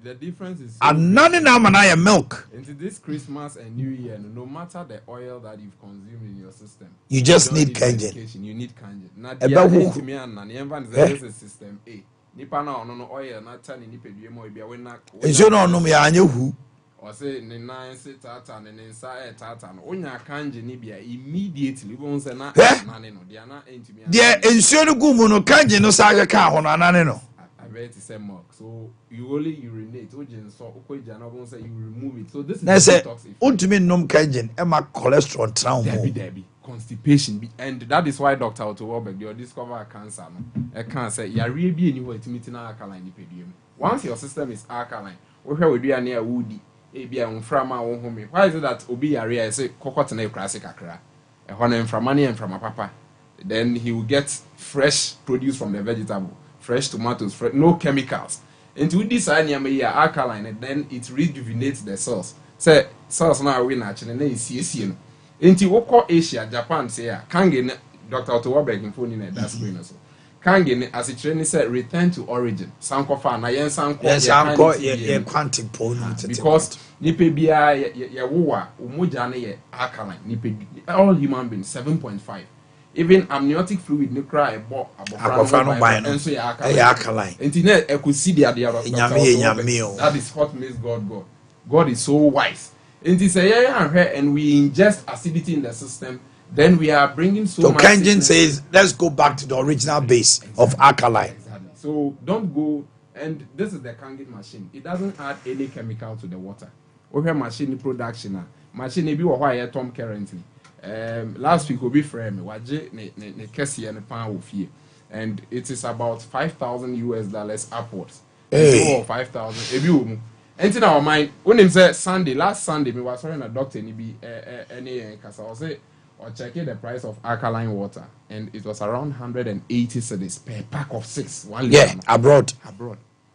the difference is and none na manaya milk into this Christmas and New Year no matter the oil that you've consumed in your system you just need kanjin. You need kanjin na dia to me and na even this is system A nipa na ono no oil na tani nipa due mo bia we na enso no no me anya hu or say ne nine say tata ne nsa tata no onya kanji ni bia immediately won say na nane no dia na entimi dia ensuo no gumu no kanji no sa ka ho na nane no I bet it's a mark so you only urinate ojin so okoja na won say you remove it so this is detox effect ultimate nom kanji e ma cholesterol traum debi constipation and that is why Dr. Otto Warbeck they discover cancer no e can say yare bi eni ho etimi na alkaline ni pediem once your system is alkaline wo hwe oduane a wudi ebia mframa wo home why is it that obi yare I say kokot na ekrase kakra e ho na mframa na mframa papa then he will get fresh produce from the vegetable fresh tomatoes no chemicals and with this alkaline and then it rejuvenates the cells say cells na we na chine na esiesie no enti woko Asia Japan say kange Dr. Otto Warbeck in phone na that's going so kange as it training said return to origin sankofa na yen sanko ye quantum pole because nipa bia ye wo a umoja na ye alkaline nipa all human beings 7.5 even amniotic fluid ne cry abofra no ban no so ye alkaline enti na ekosi dia nyame that is what makes God is so wise enti say ye and we ingest acidity in the system. Then we are bringing so much. So Kenjin says, let's go back to the original base of alkaline. Exactly. So don't go, and this is the Kangen machine. It doesn't add any chemical to the water. We have machine production. Machine maybe why Tom currently. Last week we be frame waje ne kesi ne pan ofie, and it is about $5,000 upwards. Hey. Or 5,000. Ebi omu. And in our mind, when him say last Sunday, me was hearing a doctor ni bi any kasa o say. Or checking the price of alkaline water, and it was around 180 cedis per pack of 6. 1 liter. Yeah, abroad.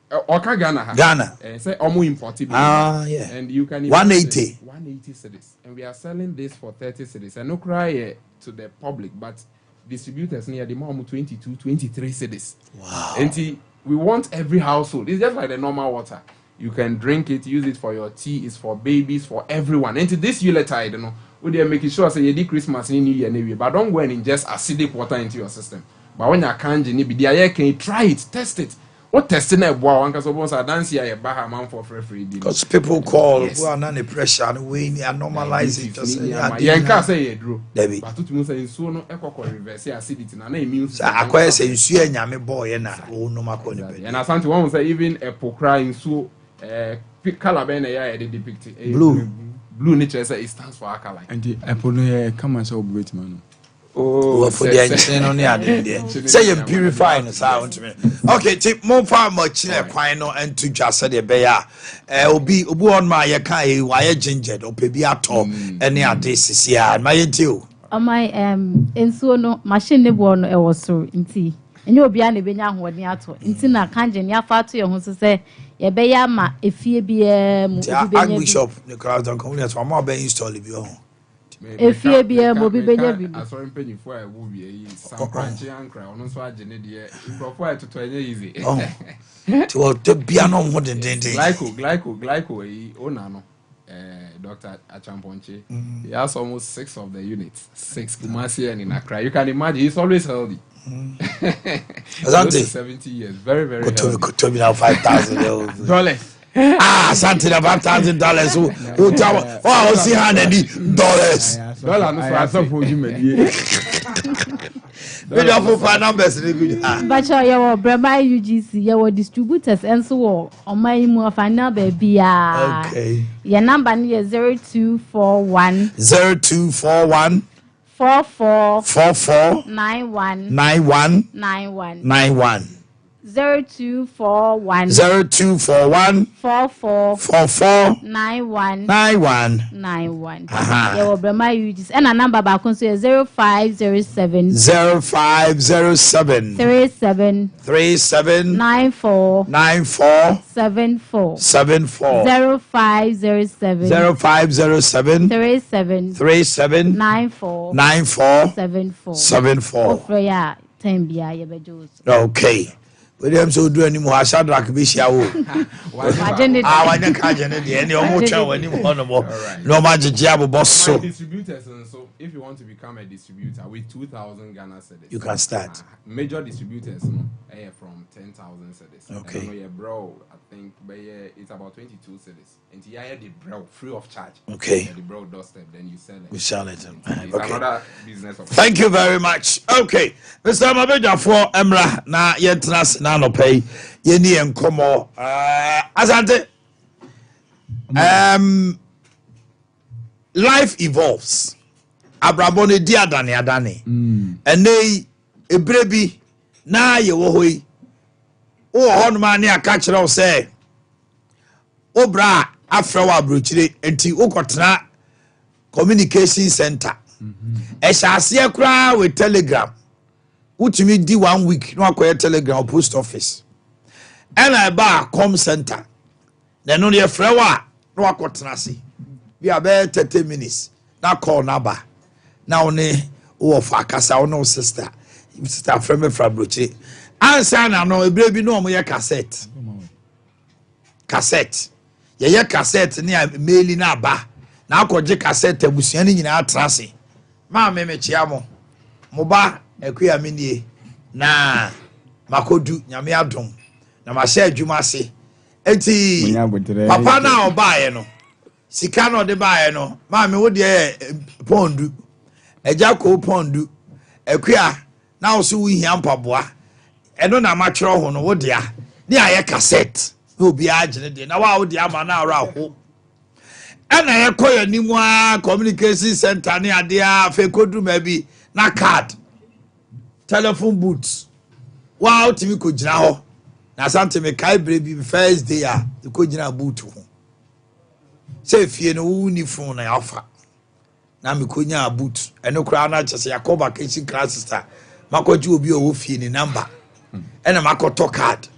Or Ghana. And say almost imported. Yeah. And you can 180. 180 cedis, and we are selling this for 30 cedis. And no cry to the public, but distributors near the moment 22, 23 cedis. Wow. And we want every household. It's just like the normal water. You can drink it, use it for your tea. It's for babies, for everyone. And to this Yuletide, you know, we are making sure say you do Christmas in New Year, maybe, but don't go and ingest acidic water into your system. But when you can't, you can try it, test it. What testing a wow? Because once I dance here, you buy a man for free. Because people call who are under pressure and we normalize it. Just yeah, can't say it, Drew. Debbie. But to say so no echo reverse acidity and immune. So I quite say you see a nyame boy and oh no makoni. And I want to say even a pokra in so color ben a depict blue nature say it stands for alkaline. And the apple no come and so great man. Oh, for the engine on the other. Say you purify the sound to me. Okay, take more far much quino and to just say the bear. Obi on my yakai, wire ginger, or baby at all, any of this is here. My deal. On my and so no machine the one I was so in tea. And you'll be an ebenya who near to intina kanjan ya far to your home to say, ye beya ma if ye be a bishop, the crowd don't come here to more being installed if you if you be a mobile baby. I saw him penny for a movie, some crunchy and crown, no so I genetic, prefer to 20 easy. To the piano more than glyco, oh, no. Dr. Achamponche, he has almost 6 of the units, 6 Kumasi and in Accra. You can imagine he's always healthy. 70 years, very, very healthy. Could tell me now $5,000. Something about $1,000. Who tell? Oh, I see $100. I saw for you, But for numbers, but your Brahma UGC, your distributors, and so on my more final baby. Okay. Your number is 0241 0241 44 91 0241 44 91 your Brahma UGC and a number back on 0507 37 94 74 0507 37 94 74 okay. William so do any more Shadrach Bishia. I didn't catch any almost no magic jab boss. Distributors, and so if you want to become a distributor with 2,000 Ghana cedis, you can start. Major distributors, from 10,000 cedis. Okay. Bro, I think it's about 22 cedis. And you the bro free of charge. Okay. The bro doorstep, then you sell it. We sell it. It's another business. Thank you very much. Okay. Mr. Mabeja for Emra na yetras na no pay. Yeni enkomo. Asante. Life evolves. Abrabone di adane. Ene ebrebi na ye wo hoi. O honma ne aka kire o say obra afra wa brochire enti ukotena communication center. Ehase kura with telegram. Utimi di 1 week no akoye telegram post office. Ena ba com center. Na no ye fra wa no akotena se. Bi abe 30 minutes. Na call number. Na one wo fa kasa one sister. Sister from me fra brochire. Answer na no ebre bi no mo ye cassette. Cassette. Ye cassette ni mail na ba. Na akoje cassette abusuan ni nyina atrase. Ma me chia mo. Mo ba akuya menie na makodu nyame adom. Na ma hye adwuma ase. Enti papa na obaye no. Sika no de baye no. Ma me wo de pondu. Eja ko pondu. Akuya na wo so wo hia mpaboa. Eno na ma twero ho no wo de a. Ni aye cassette. No be agene de na wa wo de ama na ara ho. Ena ye koyo nimu a communication center ni ade a fe kodu ma bi na card. Telephone booth. Wa otimi ko gina ho. Na sante me kai brebi first day a ko gina booth ho. Se fie no wo ni phone na afa. Na me ko nya booth. Eno kura na chese yakoba kitchen class sister. Makoji obi o wo fie ni number. Ena makoto card.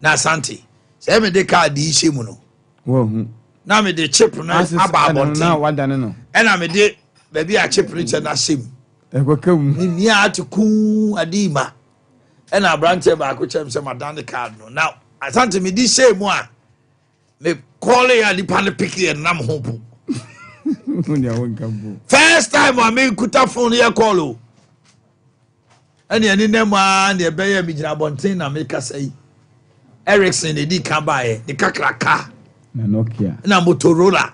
Na sante. Se me de card yi shemu no. Wo na me de chip na ababonte na wadane no ena me de baby a chip reach na shim e ko kam ni atuku adima and a branch back which I'm saying madam the card no now asante me di shame mu a me calling ya di pan pick and nam hope first time I me kuta phone here call o and any name and the be ya me gina bonten na me ka say Ericsson they did come by the kakraka na Nokia na Motorola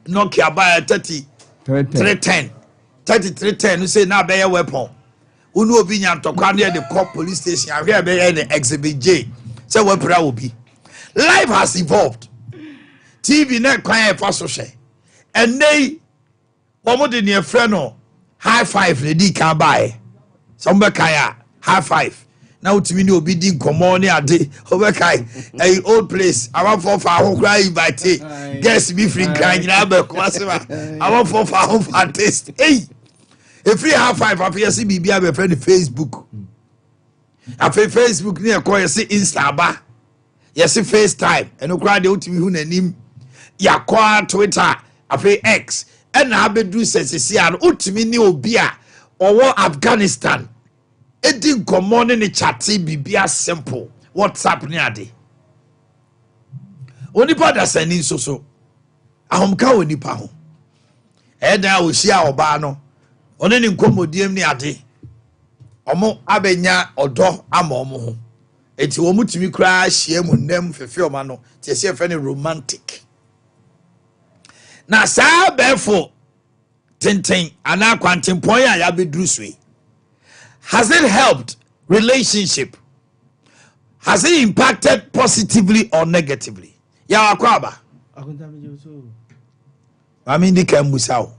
Nokia buy 310 you say now be your weapon unu obi nya ntokwa na the cop police station ahwe be the exhibit J say we pra obi life has evolved TV na kwan e fa so hwe and they omo de ne frɛ no high five le di kan buy some be kan high five now to me no be di nkomo ne ade obekai a old place I want for ho cry invite guest be free kan nyina be ko asema I want for ho for taste hey if you have 5 appear see bibia be friend Facebook afi Facebook ne ko you see Insta ba you see FaceTime and cry de utimi hu nanim ya kwa Twitter afi X and na abedu sesisi an utimi ne obi a owo Afghanistan edi nkomo ne chati bibia simple WhatsApp ne ade onipa da sani so ahomka onipa ho eda o hia oba no one ni nkomodiem ne ade omo abenya odo ama omo ho eti wo mutimi kra hia mu nem fefe oma no tie se fe ne romantic na sa befo tintin ana kwantin pon ya bedru sui. Has it helped relationship? Has it impacted positively or negatively? Ya akwaba. Amindi kambusao.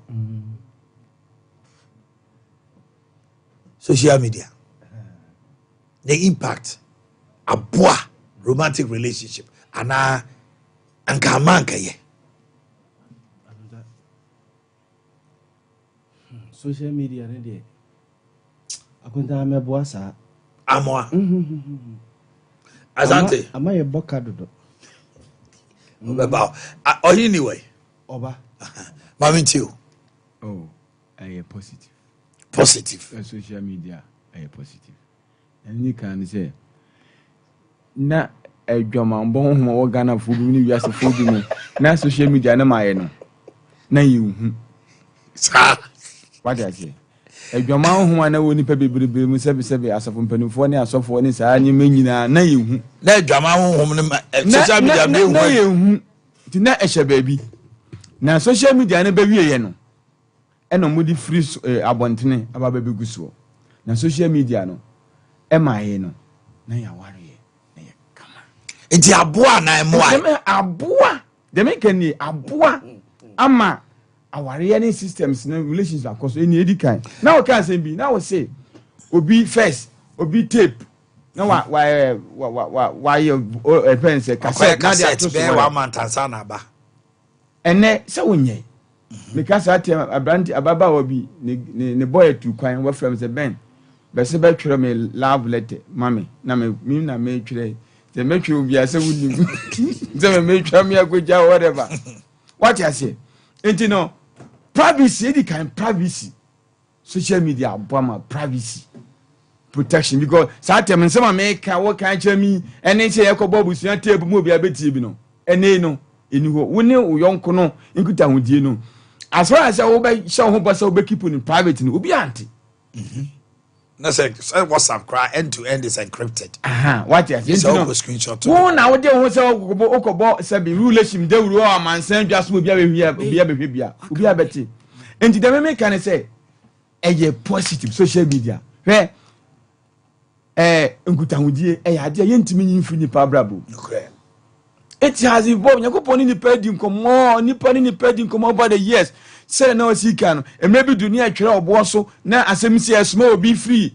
Social media. The impact. Abua romantic relationship. Ana ankamanka ye. Social media ne de akunta me boasa amoa azante ama ye boka dodo obeba anyway oba mamintiu oh positive social media positive and you can say na adwamambo ho wo Ghana food ni wiase food mu na social media na maye no na yihu sa what I say adwama ho ana woni pa bebrebe mu sebe asafo mpanimfo ne asofo ne saa nyema nyina na yehu na adwama ho ne social media be hu na yehu ti na ehye baabi na social media ne ba wieye no eno mudi free abontene aba ba beguso na social media no emaye no na ya ware na ya kama enti aboa na emoa aboa de mekani aboa ama aware any systems na relations across any edikan now can say be now say obi first obi tape na why pen say cassette na dia to be wa mantansa na ba ene se wonye because at abrand ababa obi ne boy tu kwan wa from the ben be se be twere me love letter mami na me na me twere the me twere obi ase wunim se me twere me agoja whatever what you say enti no privacy any kind privacy social media abama privacy protection because satem some America what can tell me any say yakobo busuan table mu bia betie bi no ene no eni ho woni uyonko no nkuta hodie no as far as wo be show ho boss wo be keep in private no obi anti na say WhatsApp cry end to end is encrypted what you say so go screenshot wo na wo de ho say okobo say be relationship de wuru o mansan dwa so bia behwe bia obi abeti enti de me kan say eye positive social media hwe nkutahodie ade yentimi nyimfi ni pabrabo okay it has evolved yakoponi ni pedi nkomo ni pedi nkomo over the years say na osika no maybe dunia twere obo so na asemsi esma obi free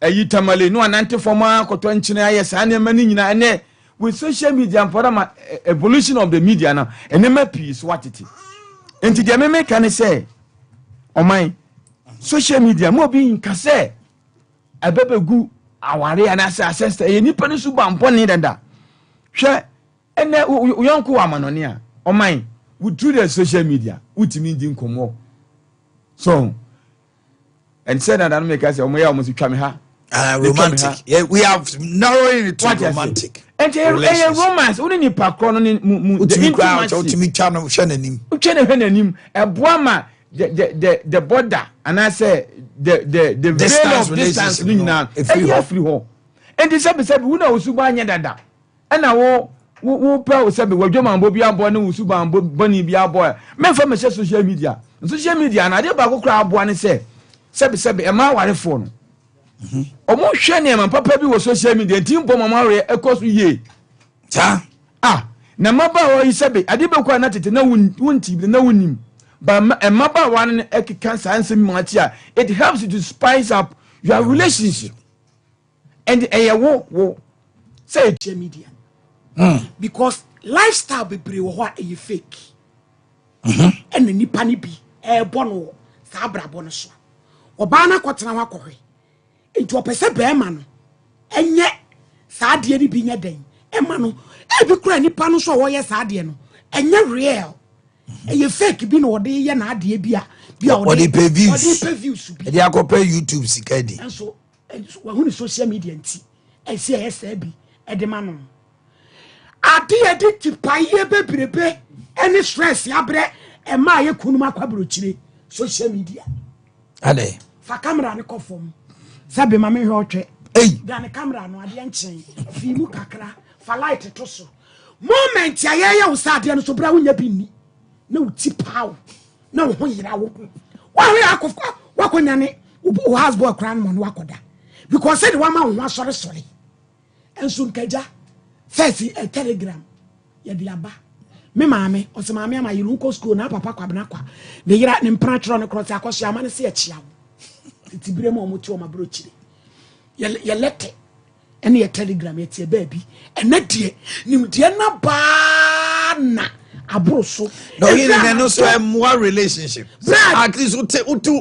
ayi tamale no anante forma koto nchine ayesa na mani nyina ene with social media for the evolution of the media now enema piece what it enti de me can say oman social media mo bi nkase abebegu aware ana say access e nipa ni suba mponi dada hwe ene uyonko amanone a oman we through the social media utimi ndi nkomo so and said that make us omo ya omo si twa me ha romantic. Yeah, we have narrowing it to romantic. And romance, only ni pakro ni the the border and I say the distance relationship now free home. And the said we know suba nya dada. And now wo pa said we dwoma mbo bia bo na suba mbo bani bia bo. Me fa me social media. Social media na dey ba ko kra abo an say sebe e ma ware phone. Omo hwe ne ma papa bi wo social media tim bo mama re ekoso ye. Na maba wo sebe ade be kwa na tete na wunti na wunim. But maba one cancer answer me it helps you to spice up your relationship. And wo say social media. Because lifestyle be bre wo what e fake. And nipa ni bi e bono sa brabo no so. Oba na kwotena wa kohwe. Enti opese be ma no. Enye sa de ni bi nya den. E ma no e bi kura nipa no so wo ye sa de no. Enye real. You fake bi no de ye na ade bia o pay views e dey akopay YouTube sikadi and so when social media nti e se esa bi e de ma no ade ade tipaye bebrebe any stress ya bre e ma ye kunuma kwabro chire social media ade fa camera ne kofom sabe ma me hwe otwe da ne camera no ade nchen fi mu kakra fa light to so moment ya ye wo sa ade no so bra wonya bi ni na uti paw na wo yira wo wa we akofo wakonyane wo husband kran mo no wakoda because said one man wo sorry enso nkaja first a telegram ya diaba me maame o se maame ama yiru ko school na papa kwabena kwa ne yira ne mpra tro ne cross akoso ama ne se achia wo tibire mo mo ti o mabro chire ya lette ene ya telegram ya tie baby ene die nim die na ba na abroso no you no so more relationship at least utu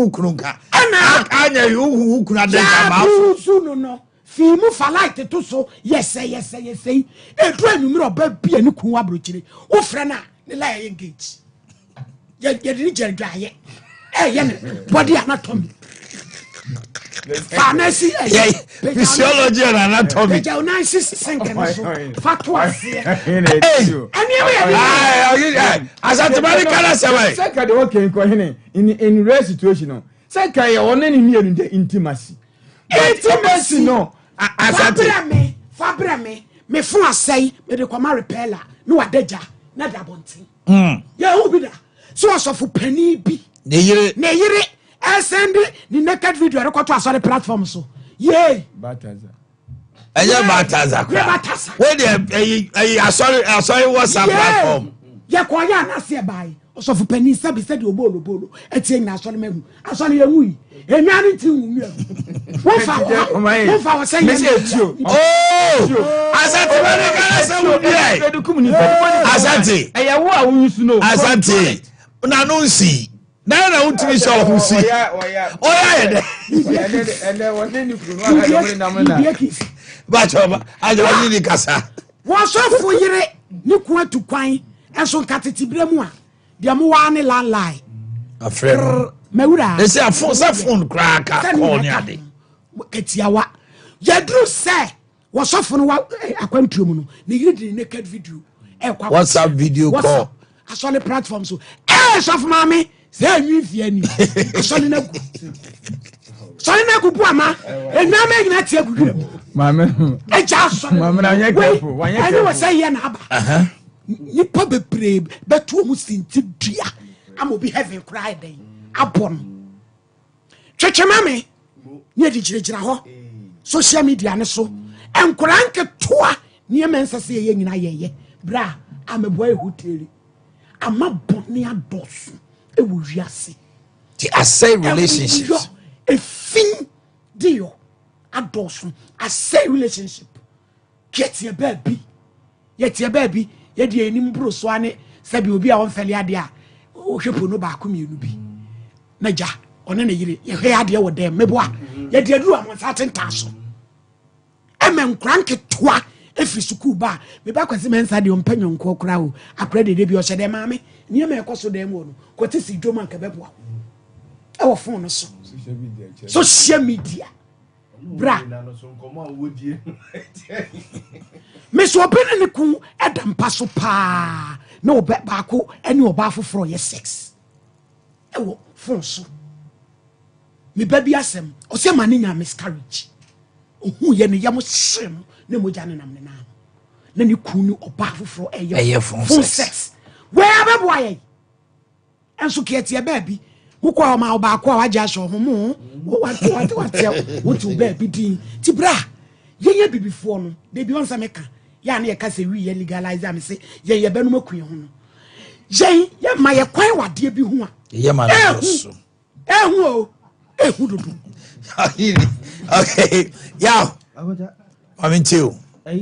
kunka anya you kuna den ma no fimu fa light to so yes e do anumiro ba bia ne kun abrochire wo frɛ na ne la engage ye di jergaye ye ne body anatomy pharmacy physiology and anatomy asatibari kala sewe seka de okay ko hene in real situation seka ye one ni mienu de intimacy no fabra me fun asai me de kwama repeller no wadaja na da bontin ye hu bi da so osofu pani bi ne yire send the naked video record to asori platform so yeah bataza where the asori WhatsApp platform ye ko ya na se bai osofu pani sabi said obolo etie na asori mehu asori ye hu enwa ni ti hu wo fa say asante bari kala se wu bi asante eya wo a wo yusu no asante na no nsi na utimi show who see oya ede won ni kunu ha na na ba choba ajo ni kasa wo so fu yire ni ku atukwan enso nkatete bremu a de mo wa ne landline afrɛ mawura they say phone crack call ni ade ketiawa yadru say wo so fu no akwantuom no ne yire di naked video WhatsApp video call asole platform so so fu mama say you fiani asole na ku sole na ku bu ama enwa me gina tie ku gire mama eja asole mama na nya careful wan nya careful say ye na aba ni pa bebre betu mu sinti dua am obi heaven cry den abon twetwe mame ni edi giregira ho social media ne so enkoranke toa ni emensase ye nyina ye bra ameboa ehuteri amaboni adosu ewu wiase ti asay relationships a fin dio adosu asay relationship get your baby ye di enim bro so ane sabi obi a won fele ade a o hwepo no ba ko mienu bi na ja one na yire ye hwe ade wo dem meboa ye di aduru amon sa tenta so emen kranke toa efi school ba me ba kwase mensa de ompanyon ko kra o akra de bi o hye de maame ni me ekoso dem wo no ko ti si dwoma nka beboa e wo phone so social media bra me so obene ne ku edam paso pa na baako ene oba foforo ye sex ewo fon so me baby asem o se mane nya miscarriage ohu ye ne yam hyem na moja ne nam ne na na ne ku ni oba foforo eye fon sex where abebo aye enso kete e baby wukwa ma oba ko waja so homo what you baby din ti bra ye bibifo no de bi onsa meka ya na ye ka se wi ye legalize am se ye benu makun ho no ye ma ye kwan wade bi hu a ye ma na so ehu dudu okay yeah I'm too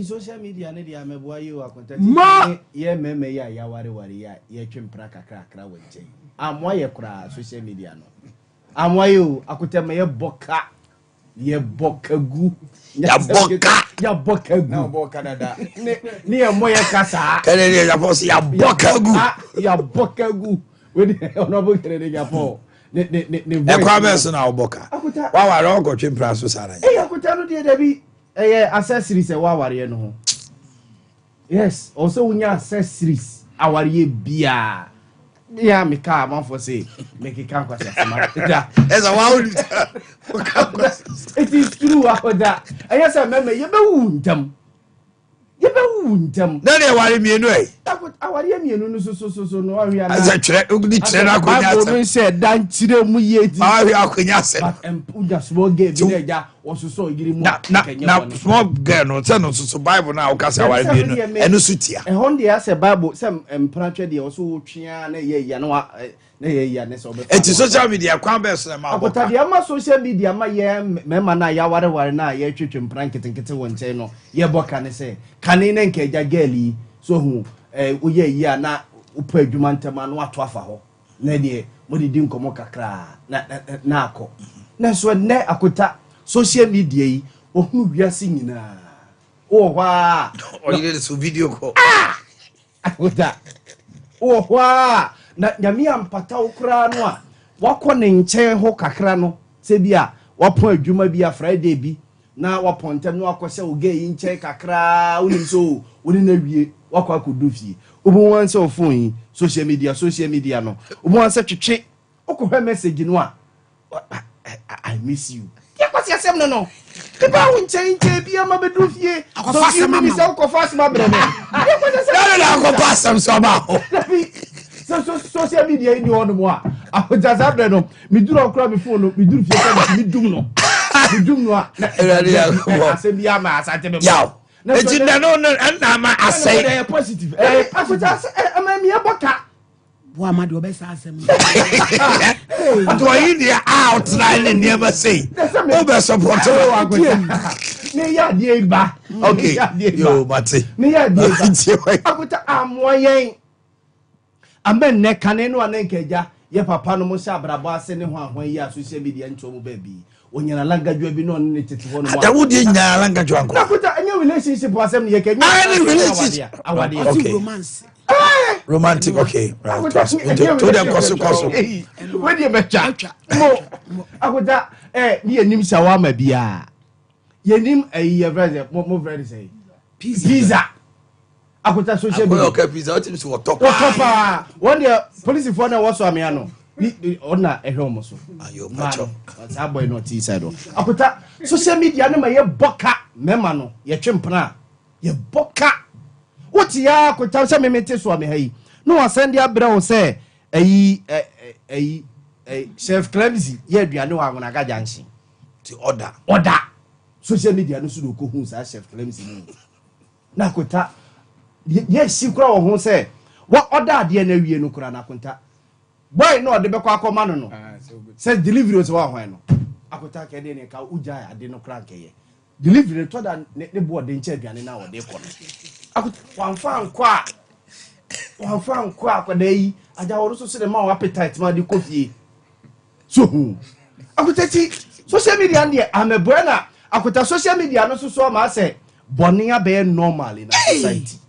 social media ne dia meboa yi wa contact ye meme ya ware ya ye twempra kakra wanje amwa ye kura social media no amwa yo akotema ye boka gu ya boka gu na boka dada ni ye moye kasa kale ya boss ya boka gu we ono bo kere ya po ne kwa beso na boka wa ware ogo twempra so sara akota no de bi accessories wa ware no ho yes also unya accessories aware bia ya me ka man for say make it can kwasa sama as a wow it is true akoda aya say meme ye be wu ntam na dey ware mienu aware mienu no so no ahia na as a chere ugni chere na akonya asa no say dan chire mu ye di ahia akonya asa but uja small game bi na ja ososo igiri mu na small girl no say no so bible na okasa ware mienu enu sutia e hon dey say bible say empratwe dey oso twia na ye ya ne so be eti social media kwan be so ma akota dey ma social media ma ye mema na ya ware na ye twetwe mpran ketenkete wonche no ye boka ne say kane ne nkeja girl so hu uye yi na upa adwuma ntama no ato afa ho na de modidi nkomo kakra na akọ na so ne akota social media yi ohunu wiase nyina ohwa oyire so video call akota ohwa na nyamia mpata okra no a wakọ ne nche ho kakra no se bia wapọ adwuma bia Friday bi na wapontem no akọse oge yi nche kakra unim so woni na wie wakọ akodu fie obo wan se ofon social media no obo wan se twetwe okọ message no a I miss you ya kwasi asem no eba won nche bia ma bedu fie akọfa asem ma se akọfa asem abre me ya kwasi asem na akọfa asem so ma ho social media ni ono mo a akojaza abre no mi duro okra mi phone no mi duro fie ka mi dum no asem bia ma asante me yaw eti na no na ma asai positive akoja ama mi aboka bo amade obesa asem to yi dia outline ne ma say o be support ne ya die ba okay yo mate ne ya die ba akoja amoyen amen ne kane no anenkeja ye papa no mo sha abrabo ase ne ho ahon yi social media nto mo baby onyana langadwa bi no ne tete ho no ada wodi nya langadwa anko akoja anya relationship asem ne ye kenya awade okay romantic okay right to them koso we dey becha mo akoja ni enim shawama bia yenim ye brother mo brother say pizza akoja social media okay pizza what is what top one day police for na was am ya no ni ona ehwe so ayo pacho sa boy no ti side akoja social media na ma ye boka mema no ye twempena ye boka woti ya akoja se memete so am ha yi no wasend ya bra wo se chef Clemsy ye aduane wa ngona ga janshi ti order social media no so do ko hu sa chef Clemsy ni na akoja ye sikura wo ho se wa order ade na wie no kura na akoja boy no de be kwa akoma no say delivery so wa hwan no akota ke de ne ka uja ade no kra nkeye delivery to da ne bo de nche aduane na wo de ko no akota wanfa nkwa akoda yi aja wo so se de ma wo appetite ma de kofie so hu akota ti social media ne amebona akota social media no so ma say bonia be normal in society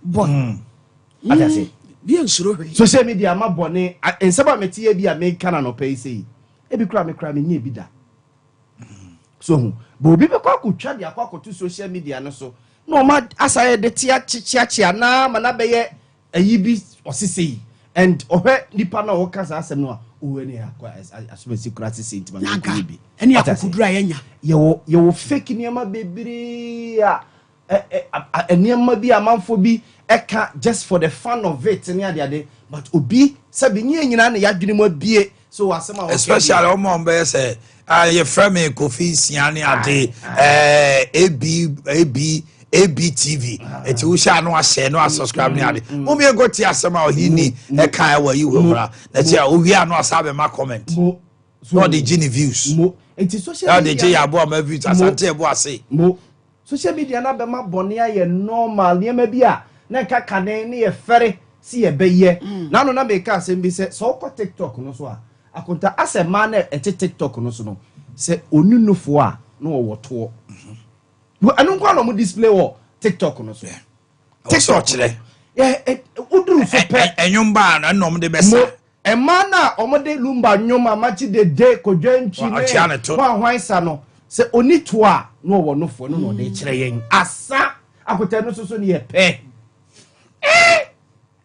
ata say bien suro hwe social media ma bone ensaba metie bia me kana no pay say e bi kra me nye bi da so hu Bobi be kwa kutwa de akwa to social media no so no ma asaye de tia na mana be ye ayi bi osisi and ohwe nipa na wo kasa asem no a owe ne akwa asome security saint ma ko bi eni akokudura yenya ye fake niema bebre a niema bi amanfo bi eka just for the fun of it ne ade but obi sabi nyina na yadwene mu abie so asema especially omo be say ye frame Kofi Siani Ade ABTV eti wo sha no share no subscribe ni ade mo me go ti asema ohini e kan wa yi hora na ti o wi anu asabe ma comment no the gene views eti social media the abo ma views asante ebo ase social media na be ma bone aye normal niema bi a na ka kanen ne ye fere si ye beye na no na be ka asem bi se so ko TikTok no so a akonta asema na eti TikTok no so no se onunufo a no wo to anu kwa no mo display wo TikTok no so TikTok chile uduru so pe enyumba na no mo de besa emana omode lumba nyoma machi de kodwantwi ne wa hwansa no se onito a no wo nofo no no de kire yen asa akota no so ne ye pe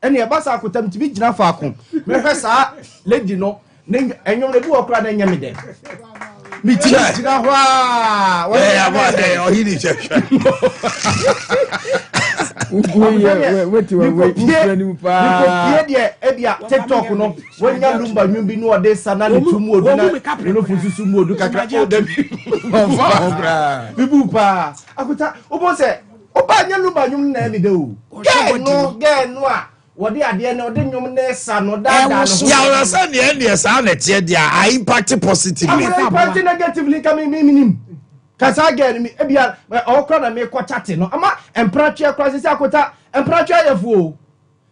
ene e basa akota mtibi gina fa akon me hwe sa lady no enyom ne bi okra na nyame de mi ti gina hwa wa ya ba de o hini checha TikTok no wonya lumba nyumbi no de sana ne tumu odu na no fususu mu odu kakra o da bibu pa akuta obo se oba nya lumba nyum na mi de o ge no a wodi ade na odi nyum na sa no da no ya ora sa ne sa na tie dia I impact positively impact negatively coming minim kasa again me ebia okra na me ko chat no ama empratue cross se akota empratue yefu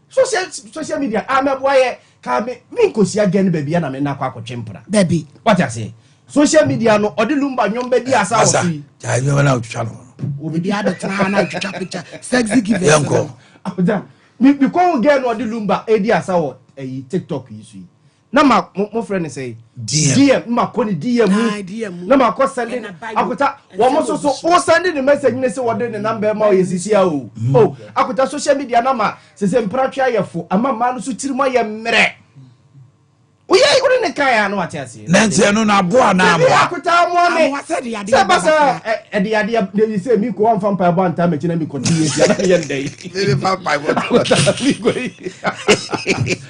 social media ameboye ka me nkosi again baby na me na kwa akotwempra baby what I say social media no odi lumba nyomba di asa ofi ja me na otwa no obi ade tana na otwa picture sexy give yanko akoda me ko again odi lumba edi asa wo TikTok yisu na ma mo friend say DM ma ko ni DM na ma ko send akuta wo mo so o send the message ne say wo de the number ma o yesisi a o akuta social media na ma se mpratwa yefo ama ma no so tirimo ye mre oye uri ne kan ya no ate ase na ntia no na boa na mo akuta mo ne se basa de ade de say mi ko amfa mpa ba nta mechi na mi ko die ya na ye ndai le fa pa bo mi ko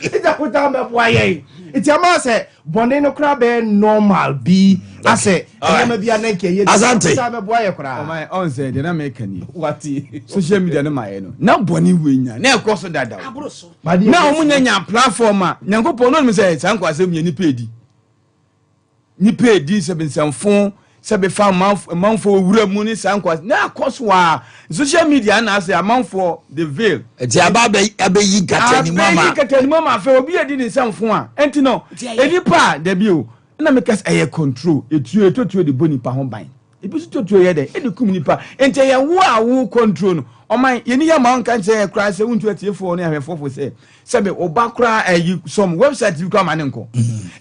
ita kuta me boa ye iti ama se bone no kra be normal bi ase enema bia na nke ye asa me boa ye kra o my on say the na make ni wati social media no my no na bone wenya na ekroso dada na omunya platform a nyankopon no me say sanko asem nya ni pedi se bensamfo se be fa manfo wura mu ni sanko na akoso a social media na say amanfo the veil eti abayi gatani mama fe obi edi ni sanfo a enti no edipa da bi o na me kas aye control etuo de boni pa ho ban ebi so tuo ye de edi kum nipa enti ye wo a wo control no oman ye ni ya ma nka nche ye kra se wontu atiefo no ahwefofo se be obakra ayi some website you come anenko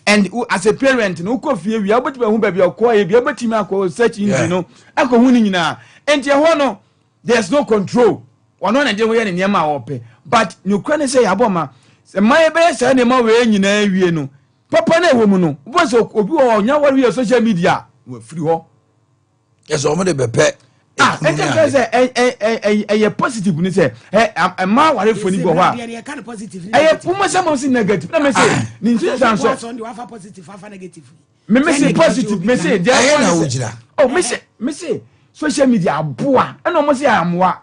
and as a parent no ko fie wi abotime hu ba bi akọ ye bi abotime akọ search engine no akọ hu ni nyina enti ho no there's no control ono na je ho ye ne niam a ope but no kra ne say aboma se maye be se ne ma we nyina wie no papa na ewo mu no bo se obi wo nya wari social media we free ho yes o mo de bepe ente say positive ni say ma ware foni go ho a positive si negative na me say ni nsan so on the wafa positive wafa negative me say positive me say there na ojira me say social media aboa na mo say amwa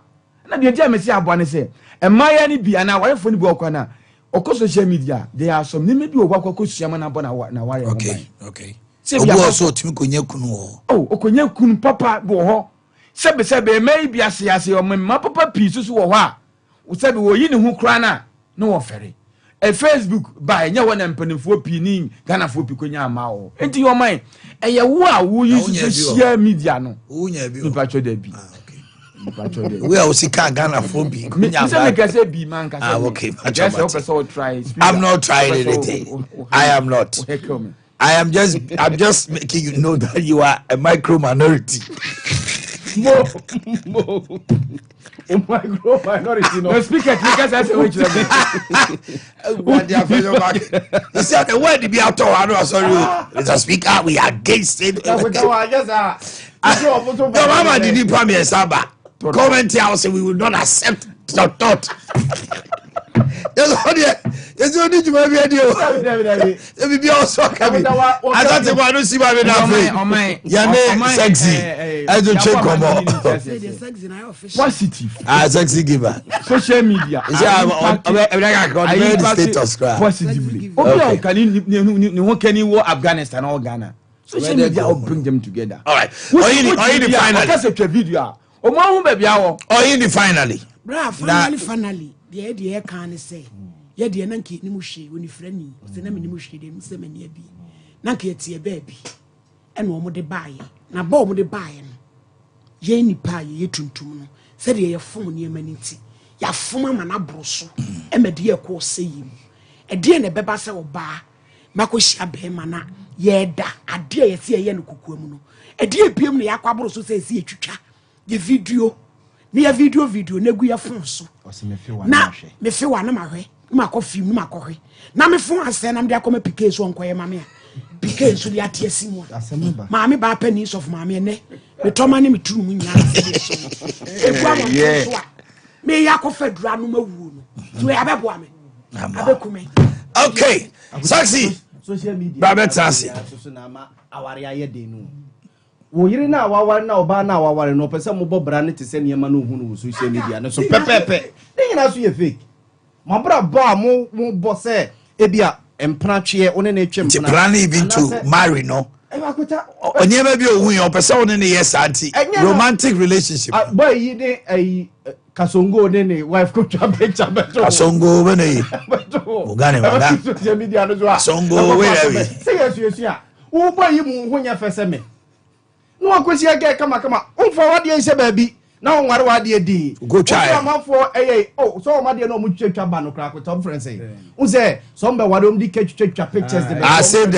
na de dia me say aboa ne say ma ya ni bia na ware foni go kwa na oko social media there are some nime bi okwa suama na bo na ware okay obo so timi konya kunu ho okonya kunu papa bo ho sebe mai bi ase o ma papa pi susu wo ho a wo sebe wo yi ne hu kra na no wo fere Facebook ba nya wona mpanifo pi ni Ghana fo pi konya ama o enti yo man eye wo a wo yi social media no wo nya bi o pa cho da bi we are sika Ghana fo bi konya ama me kase bi man kase okay just o person try I'm not trying anything I am not I'm just making you know that you are a micro minority. Mo. A micro minority. No speaker. That's which You said the word to be out of sorry. Mr. Speaker, we are against it. The mama did promise Saba. Comment here say we will not accept your thought. There's only to be video. Let me be also coming. I thought the one who see my name. Your name sexy. I don't check come on. Positive. Sexy giver. Social media. Status positively. Okay. Can you Afghanistan or Ghana? Social media will bring them together. All right. Or in the finally. That's a video. Or in the finally. Finally. The air can say, Yet the Nanki Nimushi, when you friendly, the name Nimushi, the Msemania be. Nanki at your baby. And one more the buy. Now, bomb the buying. Yenny pie, ye tuntum. Said ye a phone near manity. Ya former man abroso. And my dear course say him. A dear in a bebasa or bar. Makoshi abemana. Ye da, a dear see a yen cucumuno. A dear PM the aquabroso says, see a chucha. The video. Near video neguya fonso. Na me fe wa na mahwe ma ko film ma ko hwe na me fon ase na me dia ko me pike so nkoye ma me pike so dia tie simu ma me ba pennies of ma me ne me to ma ne me turu mu nya so e kwa ma so a me ya ko fedura no ma wu no so ya bebo ame abekume. Okay, sexy social media ba betase so na ma aware aye de no wo yiri na awaware na oba na awaware no pese mo bobra ne tese ne ma no hu no social media no so pepepe ne nyina so ye fake mabra ba mo bo se ebia empra twe one na etwem na plan even to marry no onyema bi ohun ye opese one ne yes anti romantic relationship boy yi ne kasongo ne wife ko twa picture beto kasongo be ne ugane manga social media no so kasongo we ready serious wo boy yi mu hu nya fese me no akwesi aga kama umfa wade ise baabi na onware wade di go try amafo so o made no mu twetwa ba no kra ko top friends say some be wade di twetwa pictures save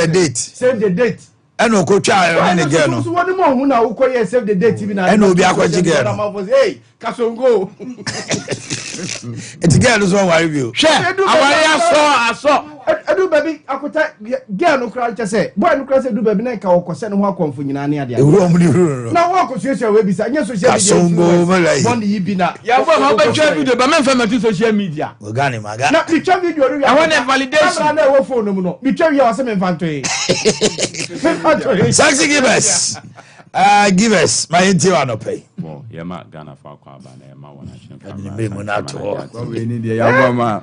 the date and o ko twa ne girl no so wode mo hu na wo ko ye save the date bi na and obi akwaji girl amafo kasongo it's girl so worry you aware aso edu baby akota girl no kra che say boy no kra say edu baby na ka okose no ho akonfo nyina ne ade na wo akosuasia we bisa nya social media kasongo malai bond yi bi na ya bo ma ba twa video ba men fa ma social media ogane maga na bi twa video ru ya wona validation na wo phone mu no bi twa wi wase men fanto yi sexy give us my inti no pay well yema Ghana fa kwa ba na yema wona chin me mo na to we need ya bo ma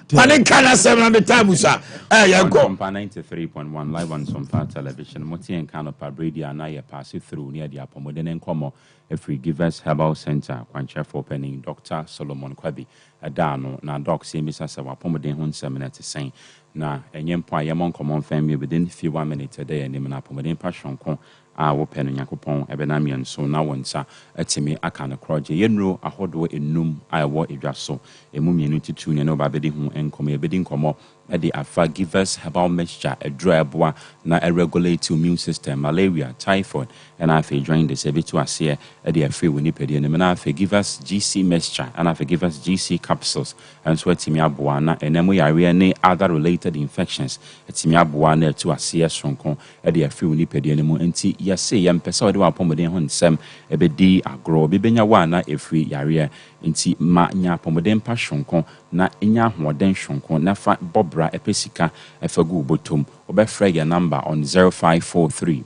Panin kana 700 times sir ya go Sompa 93.1 live on Sompa television moti en kana pa radio na ye pass through near the apomodene nkomo every givers herbal center kwanche for penning Dr. Solomon Kwabi adano na doc say misa se apomodene ho nsem na tesen na enye mpo ayemon common family within few 1 minute today and na apomodene passion kon a wo pen yakopon ebenam yen so na wonsa atimi aka no kroje yenro ahodo enum a wo edwaso emumienu titu ne no babedi hu enkom ebedi nkomo e the afa givers herbal mixture edroeboa na regulate immune system malaria typhoid and afa join the sebitu ase e the afa woni pedi ne na afa givers GC mixture and afa givers GC capsules and so atimi aboa na enemu yare ne other related infections atimi aboa na etu ase sonkon e the afa woni pedi ne mu enti yase yempesa ode wa pomodin ho nsem ebedi agro bibenya wa na efri yare enti ma nya pomodin pa shonkon na enya hoden shonkon na fa bobra epesika efagu botom obefra your number on 0543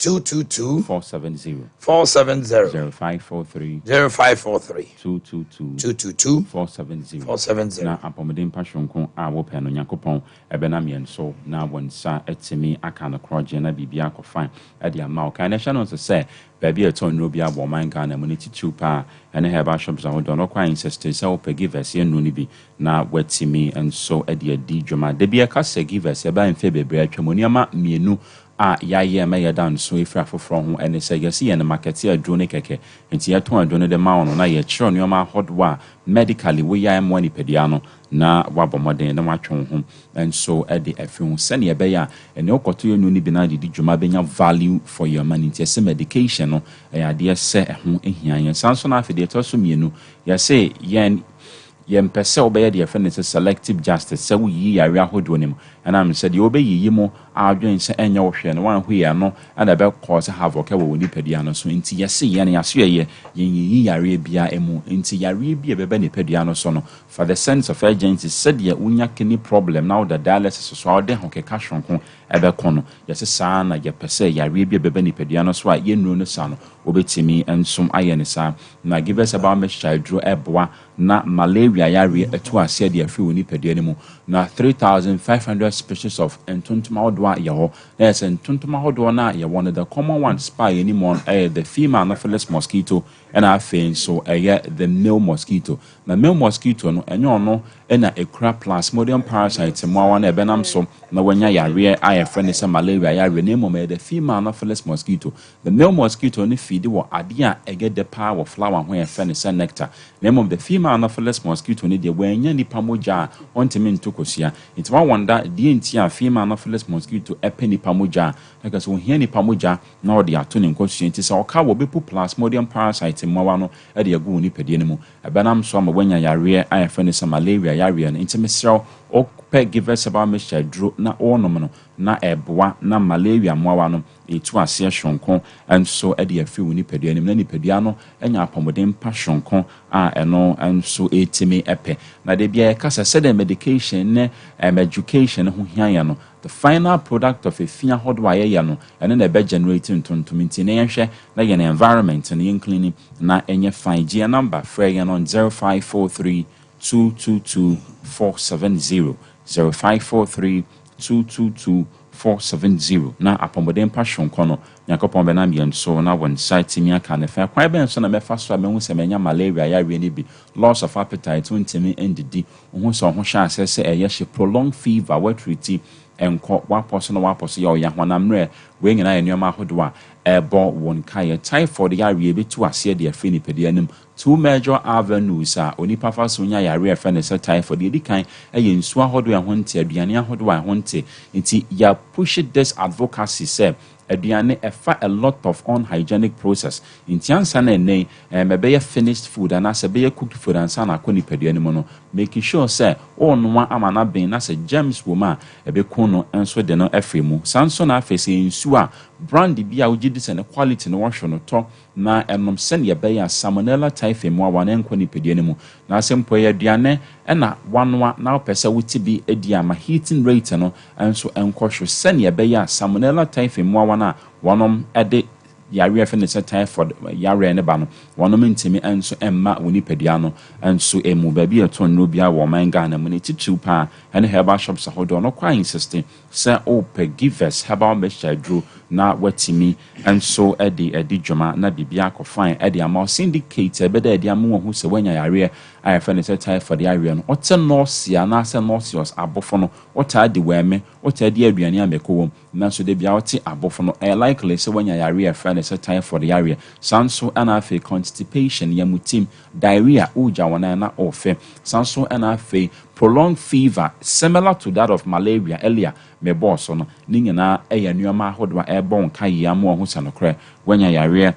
222 470 0543 222 470 na apomodin passionko a wo pe no yakopon ebenam yen so na wonsa etimi aka no kroje na bibia ko fine e dia ma o kan channel so say baby eton no bia bo man Ghana muniti chupa ene heba shops a don kwa insist say o pe give us ye no ni bi na watimi and so e dia di dwuma de bia ka say give us e ba enfe bebre atwamoni ama mienu yaye me yadan so ifra foforo ho ene se yesi ye ne market ya drone keke enti yeton adone de ma ono na ye chiro nyoma hodwa medically we ya mo ni pedia no na wabomoden na watwe ho and so e de afi ho se ne ye be ya ene okoto ye ni bi na di dwuma benya value for your money enti se medication no ya de se ho ehia ye sanso na afi de to so mienu ya se yen yempese obeye de friend is selective justice se wo yi yare ahodo nim and am said you obey yi mo adwen se enye wo hwe no wan hu ye no and be cause havoc e wo nipadua no so nti yese ye ne yaso ye yi yare bia emu nti yare bia bebe nipadua no so no for the sense of urgency said ye unya kini problem now the dialysis so ode ho keka hwonko ebe kono yese saa na ye pese yare bia bebe nipadua no so a ye nuru no sa no obetimi ensom aye ne sa na give us about me childro eboa na malaria yare etu ase de afi wo nipadua no mu na 3500 species of entontoma hodwa ye ho yes entontoma hodwa na ye one of the common ones spy anymore the female anopheles mosquito and I think so the male mosquito na male mosquito no enyo no na ekura plasmodium parasite mo wan e benam so na wanya yare aye friend say malaria yare na mo the female anopheles mosquito the male mosquito ni feed wo ade a get the power of flower when e friend say nectar na mo the female anopheles mosquito ni de wanya nipa moja ontimi ntokosia it one wonder the entia female anopheles mosquito epe nipa moja like so hia nipa moja na ode ato ne nkosua nti say oka wo bepu plasmodium parasite mo wa no e de agu nipadie ne mu e benam so ma wanya yare aye friend say malaria yare no nti mesrɛ o pe give us about mixture dro na onom no na eboa na malaria moawa no etu ase hwonko enso e de afi wo nipadua nim na nipadua no enya apomodem pa hwonko eno enso etimi epe na de bia kasa said the medication ne education ho hian no the final product of a fia hodwa ye no ene na be generating tontominti na yenhwe na ye environment na yen cleaning na enye fine G number free on 0543 222-470 0543-222-470 na apomodem passion kono yakopon benam yen so na one site mi aka ne fa kwan ben so na mefa so me hu se menya malaria yare ni bi loss of appetite untimi endidi hu so ho hwa asese eye prolonged fever watriti enko waposo ya oya hwanamre we nyina enuoma ahodo a ebo won kai typhoid yare betu ase de afi ni pedianim two major avenues onipa fa so nya yare afa ne se typhoid edi kan eye nsu ahodo ahonte aduane ahodo ahonte nti ya push this advocacy say aduane efa a lot of unhygienic process intiansa na nei mebe finished food and as be cooked food and sana akoni peduane mu no making sure say onwa amana ben na say germs woma ebe kono enso de no efremu sanso na afese nsu a brand bia ugidi se ne quality no wahwe no to na enom sen ye be ya salmonella typhi mu awa na enkoni peduane mu na asempo ye aduane na wanwa na opese wuti bi edi ama heating rate no enso enkohwe sen ye be ya salmonella typhi mu awa na wonom ede yare afa ne typhoid yare ne ba no wonom ntimi enso emma woni pedua no enso emu ba bi eto no bia wo manga na mu ne titu pa ene herbal shops ahodo no kwa insisting say ope give us herbal mixture dro na watimi enso edi dwuma na bibia ko fine edi ama syndicate be da edi ama hu se wanya yare afa ne typhoid yare no ote nosia na se nosios abofo no ota de weme ota de aduane amekowom na so de bia oti abofo no likely se wanya yare afa ne typhoid yare sanso ana afi constipation yamutim diarrhea uja wana na ofe sanso ana afi prolonged fever similar to that of malaria earlier me boss no nyina eyanuama hodwa ebon kai amu ho sanokre wanya yare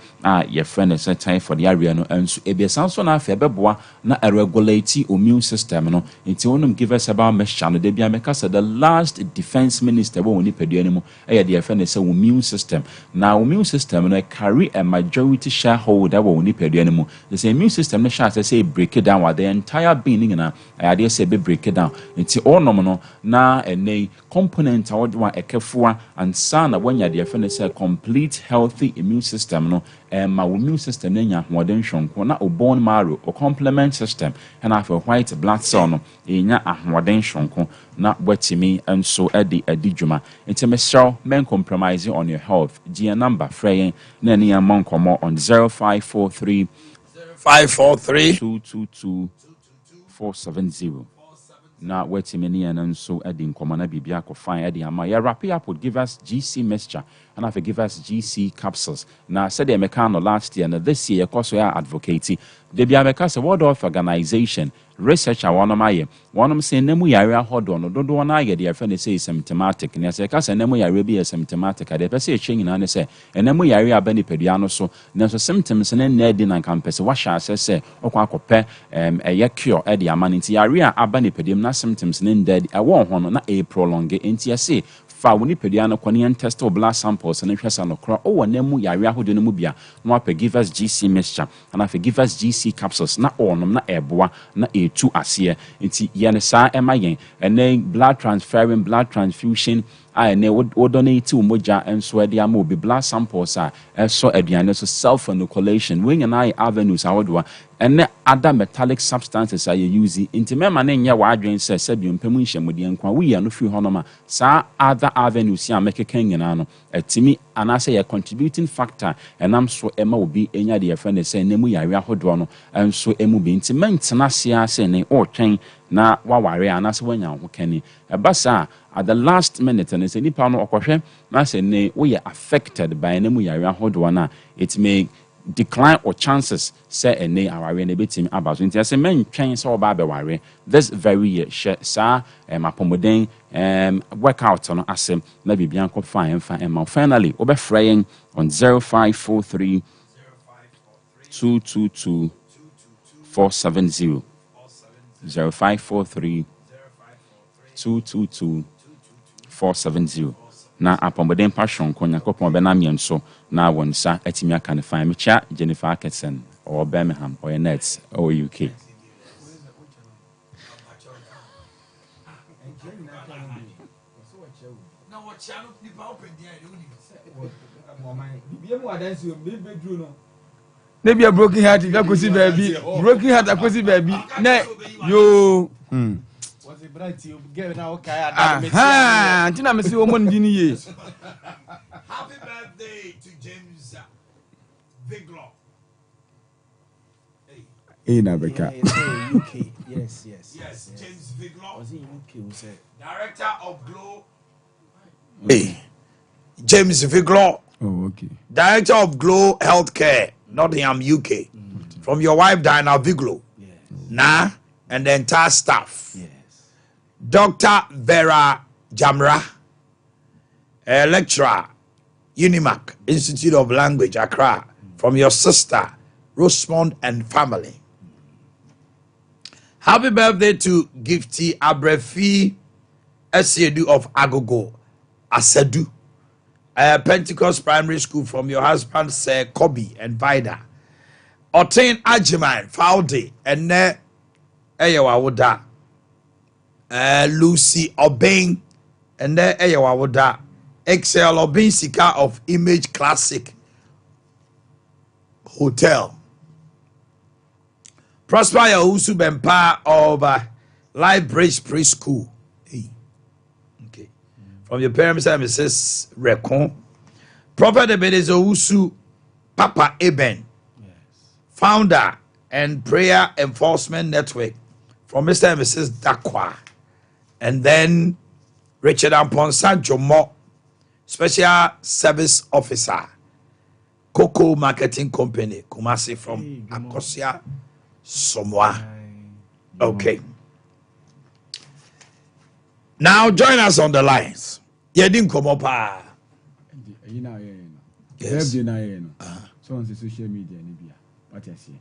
ye friend say typhoid yare no enso ebiasanso na afi ebeboa na regulate immune system no nti wonum give us about mesha no de bia meka say the last defense minister wo ni peduane mu de friend say immune system na immune system no carry a majority shareholder wo ni peduane mu the immune system no sha say break it down with the entire being na dey say be break it down nti onom no na enei component awodwa ekefua and sana wanya de friend say complete healthy immune system no ma immune system nya hoden hwonko na bone marrow or complement system and after white blood cell no enya ahoden hwonko na watimi enso edi dwuma nti meshaw men compromise on your health GN number frey na ne amon komo on 0543 543 222 470 na wetimi ne yan nso edi nkoma na bibia ko fine edi ama ya wrap up would give us GC mixture and have give us GC capsules na said the mechano last year na this year koso ya advocate de bia meka se World Health Organization researcher wonom say nemu yare ahodo no dodo na ye de afa ne say symptomatic na say ka say nemu yare bi symptomatic ade pe say etwe nyina ne say nemu yare aba ni padua no so na so symptoms ne na di na campus wa sha say okwa akopɛ eye cure e de ama nti yare a aba ni padua na symptoms ne ndadi e wo ho no na e prolong nti ya say fa woni padua no kwani en test blood samples ne hwesa no kra o wo nemu yare ahodo no mu bia no give us GC mixture and have give us GC capsules na onom na eboa na etu ase nti yene sa emayen ene blood transfusion ne wo donate umoja enso e dia ma obi blood samples so aduane so self inoculation when na avenues awodoa ene other metallic substances are using nti mema na nya wa adwen se bi mpemu nhyiamudi nkwa wo ya no fi honoma sa other avenues ya mekeka nyina no atimi anase ye contributing factor enam so ema obi enya de yefa ne se nemu yare ahodo no enso emu bi nti mentena se ne o twen na waware anase wanya ho kani ebasa at the last minute and say nipa no okohwe na say ne we are affected by nemu yare ahodo na it may decline or chances say ene aware na betim abazo nti say men twen say oba be ware this very year sa mapomoden workout no asem na bibia nko fine finally obefrayen on 0543 222 470 0543 222 470 na apomoden passion konya kopon be na mienso na wonsa atimi aka ne fine mecha Jennifer Atkinson or Birmingham or Nets or UK maybe a broken heart if akosi baby broken heart akosi baby na yo was it bright you get now okay antina me se omo ndi ni ye Happy birthday to James Viglo. Hey na beka UK yes James Viglo was in UK we said director of Glow. Hey, James Viglo. Oh, okay. Director of Glow Healthcare, Nottingham, UK. From your wife Diana Viglo. yes Nah, and the entire staff. yes Dr. Vera Jamra, a lecturer, Unimac, Institute of Language, Accra. From your sister, Rosemond and family. Happy birthday to Gifty Abrefi Esiedu of Agogo, Asedu. Pentecost Primary School from your husband, Sir Kobe and Vida. Otain Ajiman, Faudi, and Ne Eyawawoda. Lucy Obeng, and Ne Eyawawoda. XL Obeng Sika of Image Classic Hotel. Prosper Yahusu Bempa of Life Bridge Preschool. Hey. Okay. From your parents and Mrs. Rekon. Prophet Ebenezer Usu Papa Eben. yes Founder and Prayer Enforcement Network. From Mr. and Mrs. Dakwa. And then Richard Amponsa Jomo, Special Service Officer. Coco Marketing Company. Kumasi from Akosia. Somewhere. Okay. Now join us on the lines. You didn't come up. Yes. So on the social media, what I say.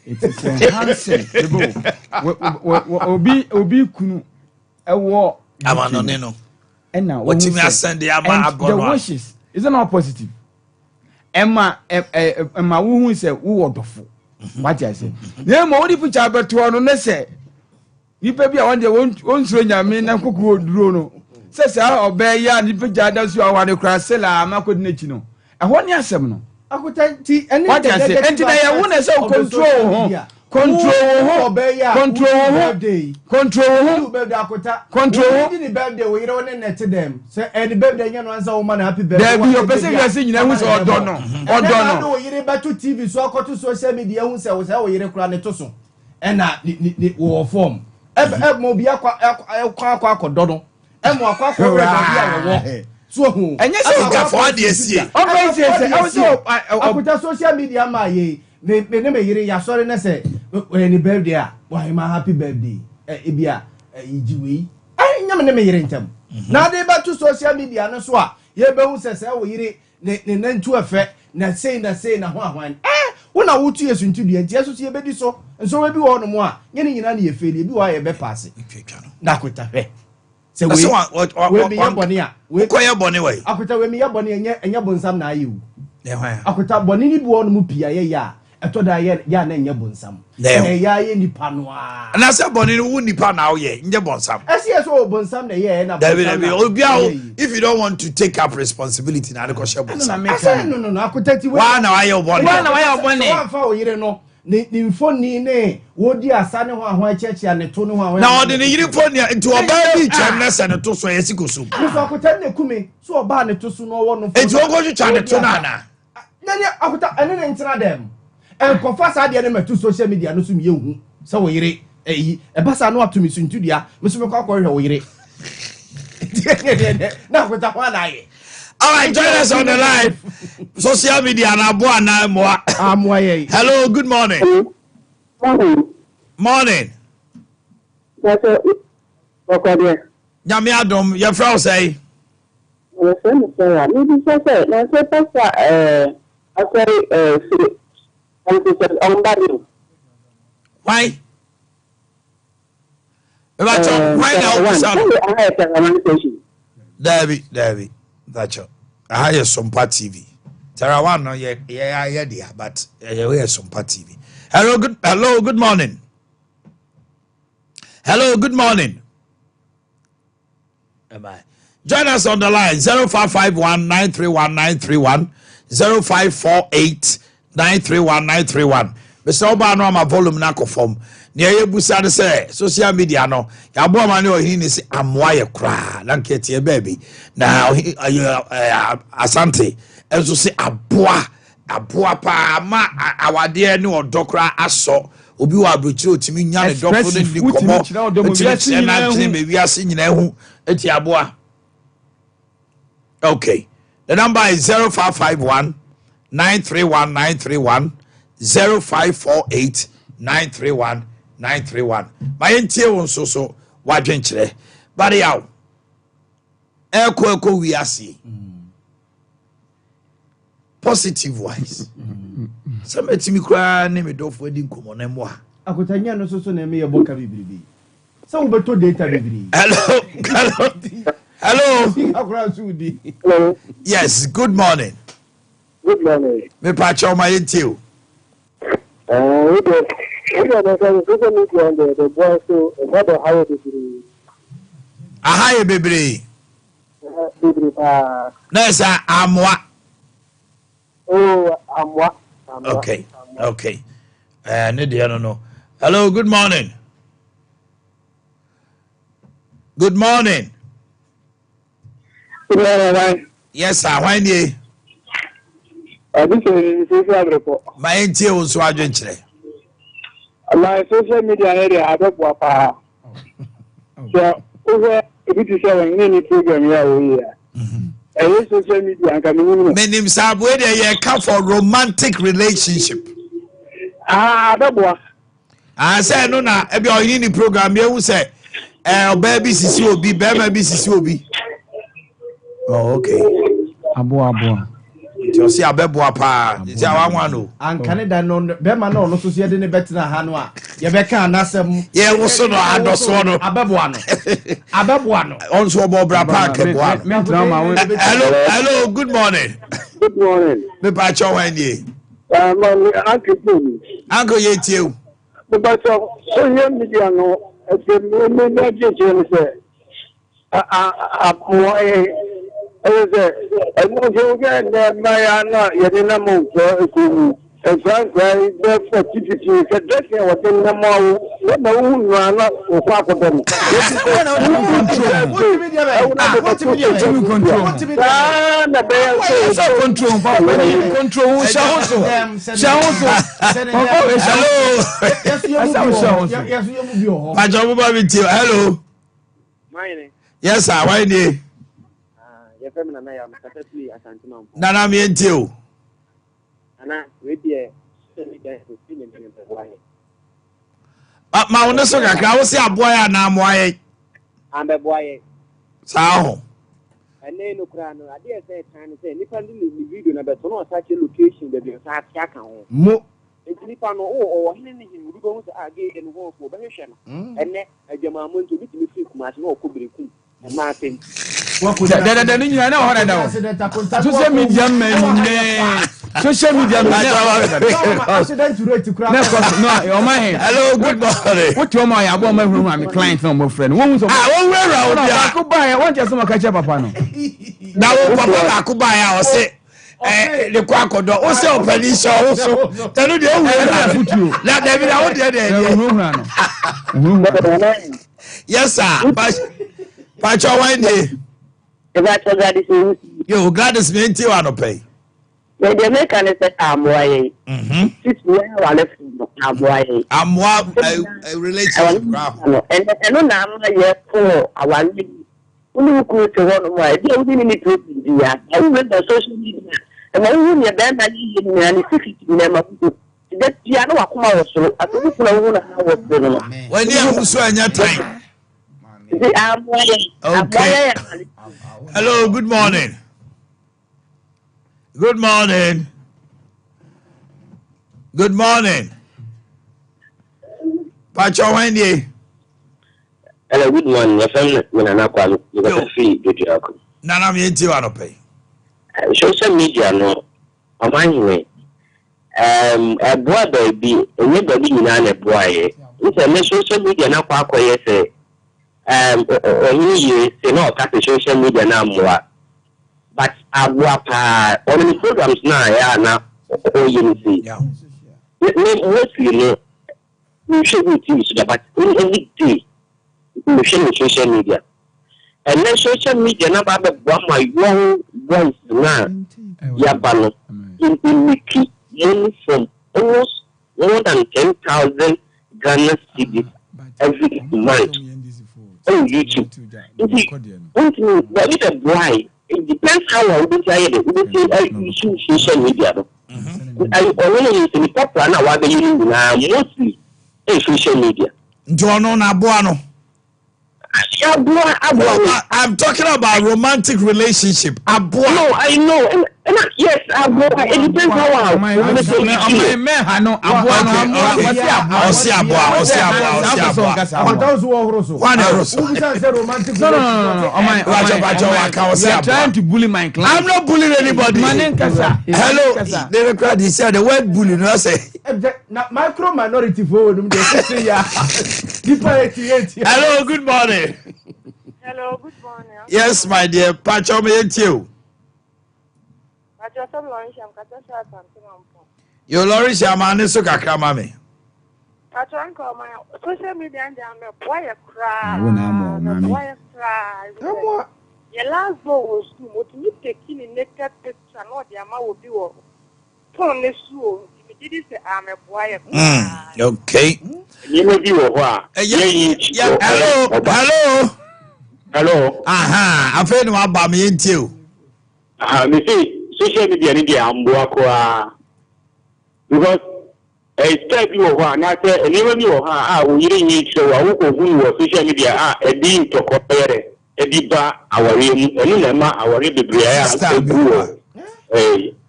It is enhancing. Obi kunu ewo. Amanoneno. And now what you send the the wishes is not positive. Emma who say who wonderful. What I say. Yeah, mo di pucha beto no ne say. Nipa bi a won de won suro nyame na kokoro duro no. Se se obe ya nipa jada so awade kra sela amakodi na chi no. Ehwo ne asem no. akota ti ene What I say. Enti na ye wo na say control ho. Control birthday akota control the birthday we don't net them say any birthday nya no answer woman happy birthday there be your person you say nyina hu say odo no we yire back to TV so akoto social media hu say we yire kura ne to so and na wo form mo bi akwa akodo emo akwa akwa bia so hu enye se gafo de esie akuta social media ma ye me ne yire ya sorry na say any birthday a why my happy birthday e bia ijiwe nyam ne me yire ntem na de ba to social media no so a ye be hu se wo yire ne nantu efe na sei na ho ahwan wona wotu yesu ntudua nti yesu ye bedi so nso we bi wo no mo a nye ne nyina ne ye feli bi wa ye be pass na akuta hwe se we bi yabone a we ko yabone we akuta we mi yabone enye bonsam na ayewu akuta bone ni bi wo no mu pia ye ya etoda ye ya na enye bonsam ya ye nipa no a na se bone no wu nipa na wo ye enye bonsam ese so bonsam na ye na bonsam obia if you don't want to take up responsibility na de ko she bonsam no akuta ti we wa na wa ye bone wa fa o yire no ni mfoni ne wodi asane ho ahwa cheche ne to ne ho ahwa na odi ne yiri foni nti oba bi twam na se ne to so yesiko so so akuta ne kume so oba ne to so no wo no nti wo go twam ne to na na nani akuta ene ne ntina dem en confess ade ne metu social media no so me hu se wo yire eyi e basa no atumi so ntudua me so me kwa hwe wo yire na akuta kwa na ye. All right, join us on the live social media and Aboa na Moa. Hello, good morning. Morning. Nyame adom, your frau say. Why? David. That's all. I have Sompa TV. Tarawan no yeah dear, but we have Sompa TV. Hello, good morning. Hello, good morning. Am I? Join us on the line 0551 931 931 0548 931 931. Mr. Obano ma volume na ko form. Near ye busa de say social media no ya bo ma ne ohini si amwa ye kra na nkete ye baby na asante enso si aboa pa ma awade ne odokra aso obi wa abrochire otimi nya ne dofo ne ni komo otimi na kine me wiase nyina hu eti aboa. Okay, the number is 0551 931 931 0548 931 931. My entie won so wadwenkyere bare yaw eko wiase positive wise sametimi kra ne me dofo adi nkomo na mo akotanya no so na me ye boka bibribi so wo beto data bibri. Hello. Yes, good morning. Me pacho my entie Ahaye bebre. Nessa amwa. Oh, amwa. Okay. No. Hello, good morning. Good morning. Yes, sir. Why nie? This is social report. My entie won so adwenkyere. My social media area abegwa pa. So, over it is showing any program here. Social media and menim sabwe de ye come for romantic relationship. Abegwa. Say no na e be oyini program ye wu say baby sisi obi bema bi sisi obi. Oh, okay. Abo. You see abeboa pa. Ti awanwa no. An Canada no bema no no so ye de ne betina ha no a ye beka anasem ye wo so no adoso no abeboa no onso obo bra park boa. Hello, good morning. Good morning. Me pa cho wan ye. Uncle ye tie. Me pa cho so ye media no e me na je say I was there. I know you get my Anna, Yadina Monk, Exactly, therefore, typically, the dressing was in the mall. What the woman ran up for half of them. Hello. Yes, sir. Why did? Nana me and you. Ma wona so kakra wo se aboya na amoye ambe boye sao ene no kra no ade e say kan say nipa ndi ni video na beto no search location be be sa tia kan ho mo nipa no o hene ni hin bi go so age ene ho ko be hwe no ene adwama mo nto bi timi fi kuma se no okobreku ma atem da ni nyina na ho na da social media men social media accident rate kura no Omanhene hello good morning what your my abo ma huru am client na mo friend won so won wera o bia ko ba ya won je so ma ka che papa no na wo papa ko ba ya o se le kwa kodo o se opani so o so tanu de o wera na da bi na wo de no yes sir pa cho wine dey yo Gladys me nti wa no pay the American is amoye sit where wale amoye amwa relationship and no na am ye for awale unu ku to one mo e dey within ni problem dia I went on social media and I won ye ben na yi ni na secret ni ma ku that dia no akoma wo so atu ku na wo na wo no when you ahuso anya time okay hello good morning. Good morning. Good morning. Pacho Wendy. Hello, good morning. Your family, Nana Kwame. You got a fee, did you? Nana, me and you are not pay. Social media, no. Omanhene. A boy baby, a new baby in a boy. It's a social media now. Quack, say, you say, no, cut the social media now. But Abuapa, on the programs now, yeah, now, you see. Yeah. Mostly, we should be teaching, but every day, we should social media. And then social media, now, one my young ones now, Yabano, in making money from almost more than 10,000 Ghana cedis every month on YouTube. But it's a boy. It depends how I would say it. We use social media. I only use the popular now. What they use now mostly social media. Jono na boano. I'm talking about romantic relationship. No, I know. Yes, it depends how trying to bully my client. I'm not bullying anybody. Hello, they record this. The word bullying. I say micro minority for them. Hello, good morning. Hello, good morning. Yes, my dear. Pacho me and you. Your Lori Shamane so kakra mami. Social media and boy cry. Boy cry. Your last boy was too much. You taking a naked picture, not the amount will be all. Turn this so. If it is I'm a boy. Okay. You may be what? Yeah. Hello. Aha. I feel no about me and you. Me see. Social media ni dia amboa kwa because step you ho na say anywhere you ho o yiri nyi che wa wo ko hu wo social media edi ntokopere edi ba aware mu enu na ma aware bebre ya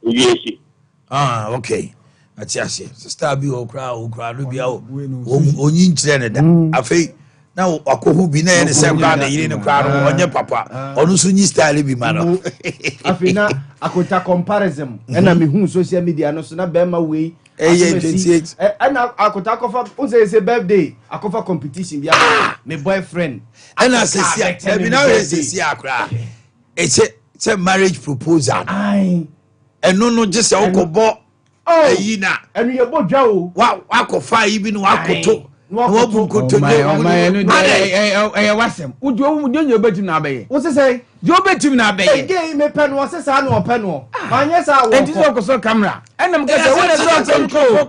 yes okay atiase sister bi o kra no bia o onyi nkyere ne da afei na akohu bi na ye ne se kra na yiri ne kra no onye papa onu so nyi style bi ma no afei na akota comparison na me hu social media no so na be ma we 28 na akota kofa o say birthday akofa competition bia me boyfriend ana say bi na we say akra e say marriage proposal ai eno no je se okobo Yina. And we are both Joe. Wow, Wako fire even Wakoto. Would you bet him now? What's it say? You bet him now? Game a pen was a son or pen. Yes, I want to focus camera. And I'm getting control.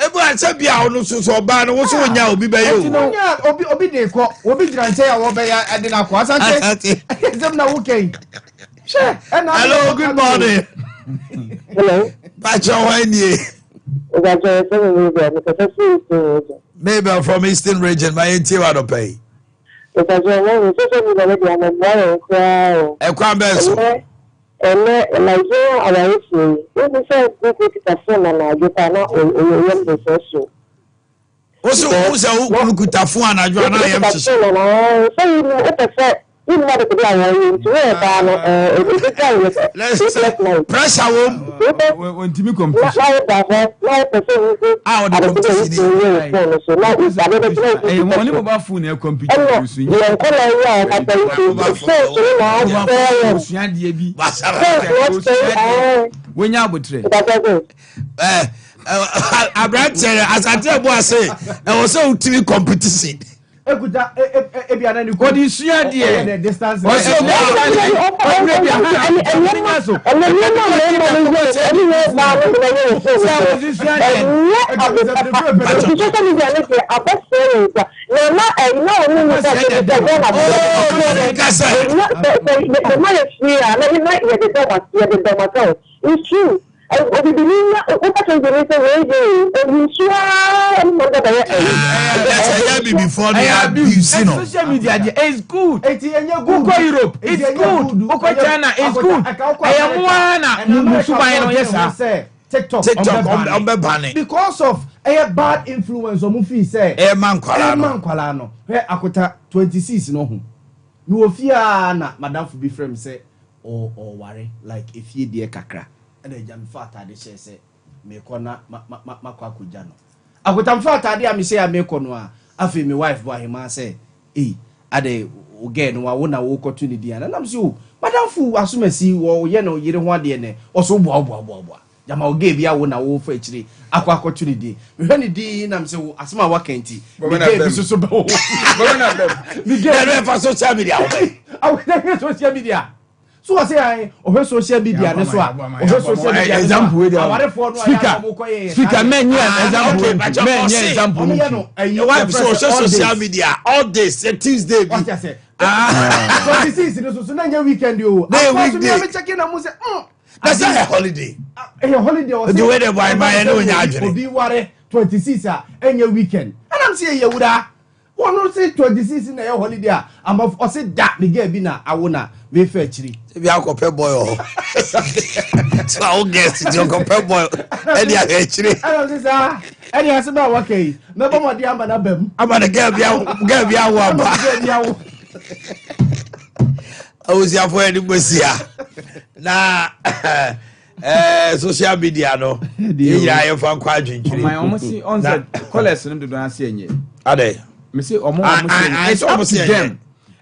Everyone said, "Be out of so bad." Also, now be by you. Obi de ko. Obi grante a wo be ya ade na kwa sante. Them na okay. Sure. Hello, good morning. Hello. Pacha wani. Maybe I'm from Eastern region. My auntie want to pay. And Nigeria, our issue, we decide to take a phone and I get an also. Also, who could have phone and I am to say, pressure when Timmy comes out of phone computer. When you are as I tell boy say, I was so TV competition. What is your dear distance? It's true. Before they abuse, social media is good. It's good. Europe, it's good. China is good. I am one. TikTok because of a bad influence on Mufi say a man kwalano. Where akota 26 no ho. No fear na madam for be frame say or worry like if ye dear kakra. And a jam fata de say me kona makwakuja no akotam fata de am say me kono afi me wife boy him say ade again wa wona wo opportunity and am say madam fu asumasi wo ye no yire ho ade ne oso boa jama oge bia wona wo fa chiri akwa opportunity me hwani di nam say asema wakanti me ge so be wo me ge fa social media awu social media. So I say over social media this one. Over social media example we there. Speaker men example. You want social media all day Tuesday. What I say? 26 so na weekend yo. Me checking am say that's a holiday. A holiday was the way the boy my no nya adwene. Obi ware 26 any weekend. And I'm say yewuda. One no say 26 na holiday am of say that me get bi na awona we fa chiri. If you compare boy so I will guess it you compare boy any chiri. I don't say any asema okay. Me bo mo di amba na bam. Amba the girl bia wo amba. I was here for any bosia. Na social media no. Yeah, you fan kwa dwintwiri. My almost see on the callers no do don say enye. Ade. Me say it's almost them.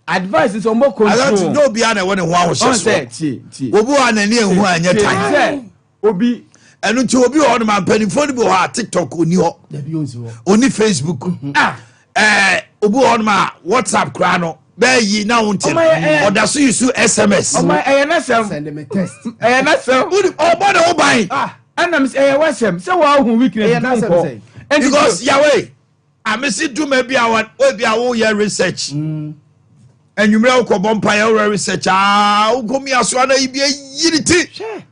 Advice is on more control. I don't know beyond when one was Obu anani ehu anya time. Obi enu ti obi on man penifo ni bo ha TikTok oni ho. Oni Facebook. Obu on ma WhatsApp kra no. Be yi na wonte. Oda so use SMS. Send them a text. Obo na oban. And I'm say WhatsApp. Say wa hu weakness. Because Yahweh I miss it do maybe I want we be our research. And you may go bomb research. Go me as one. Sure.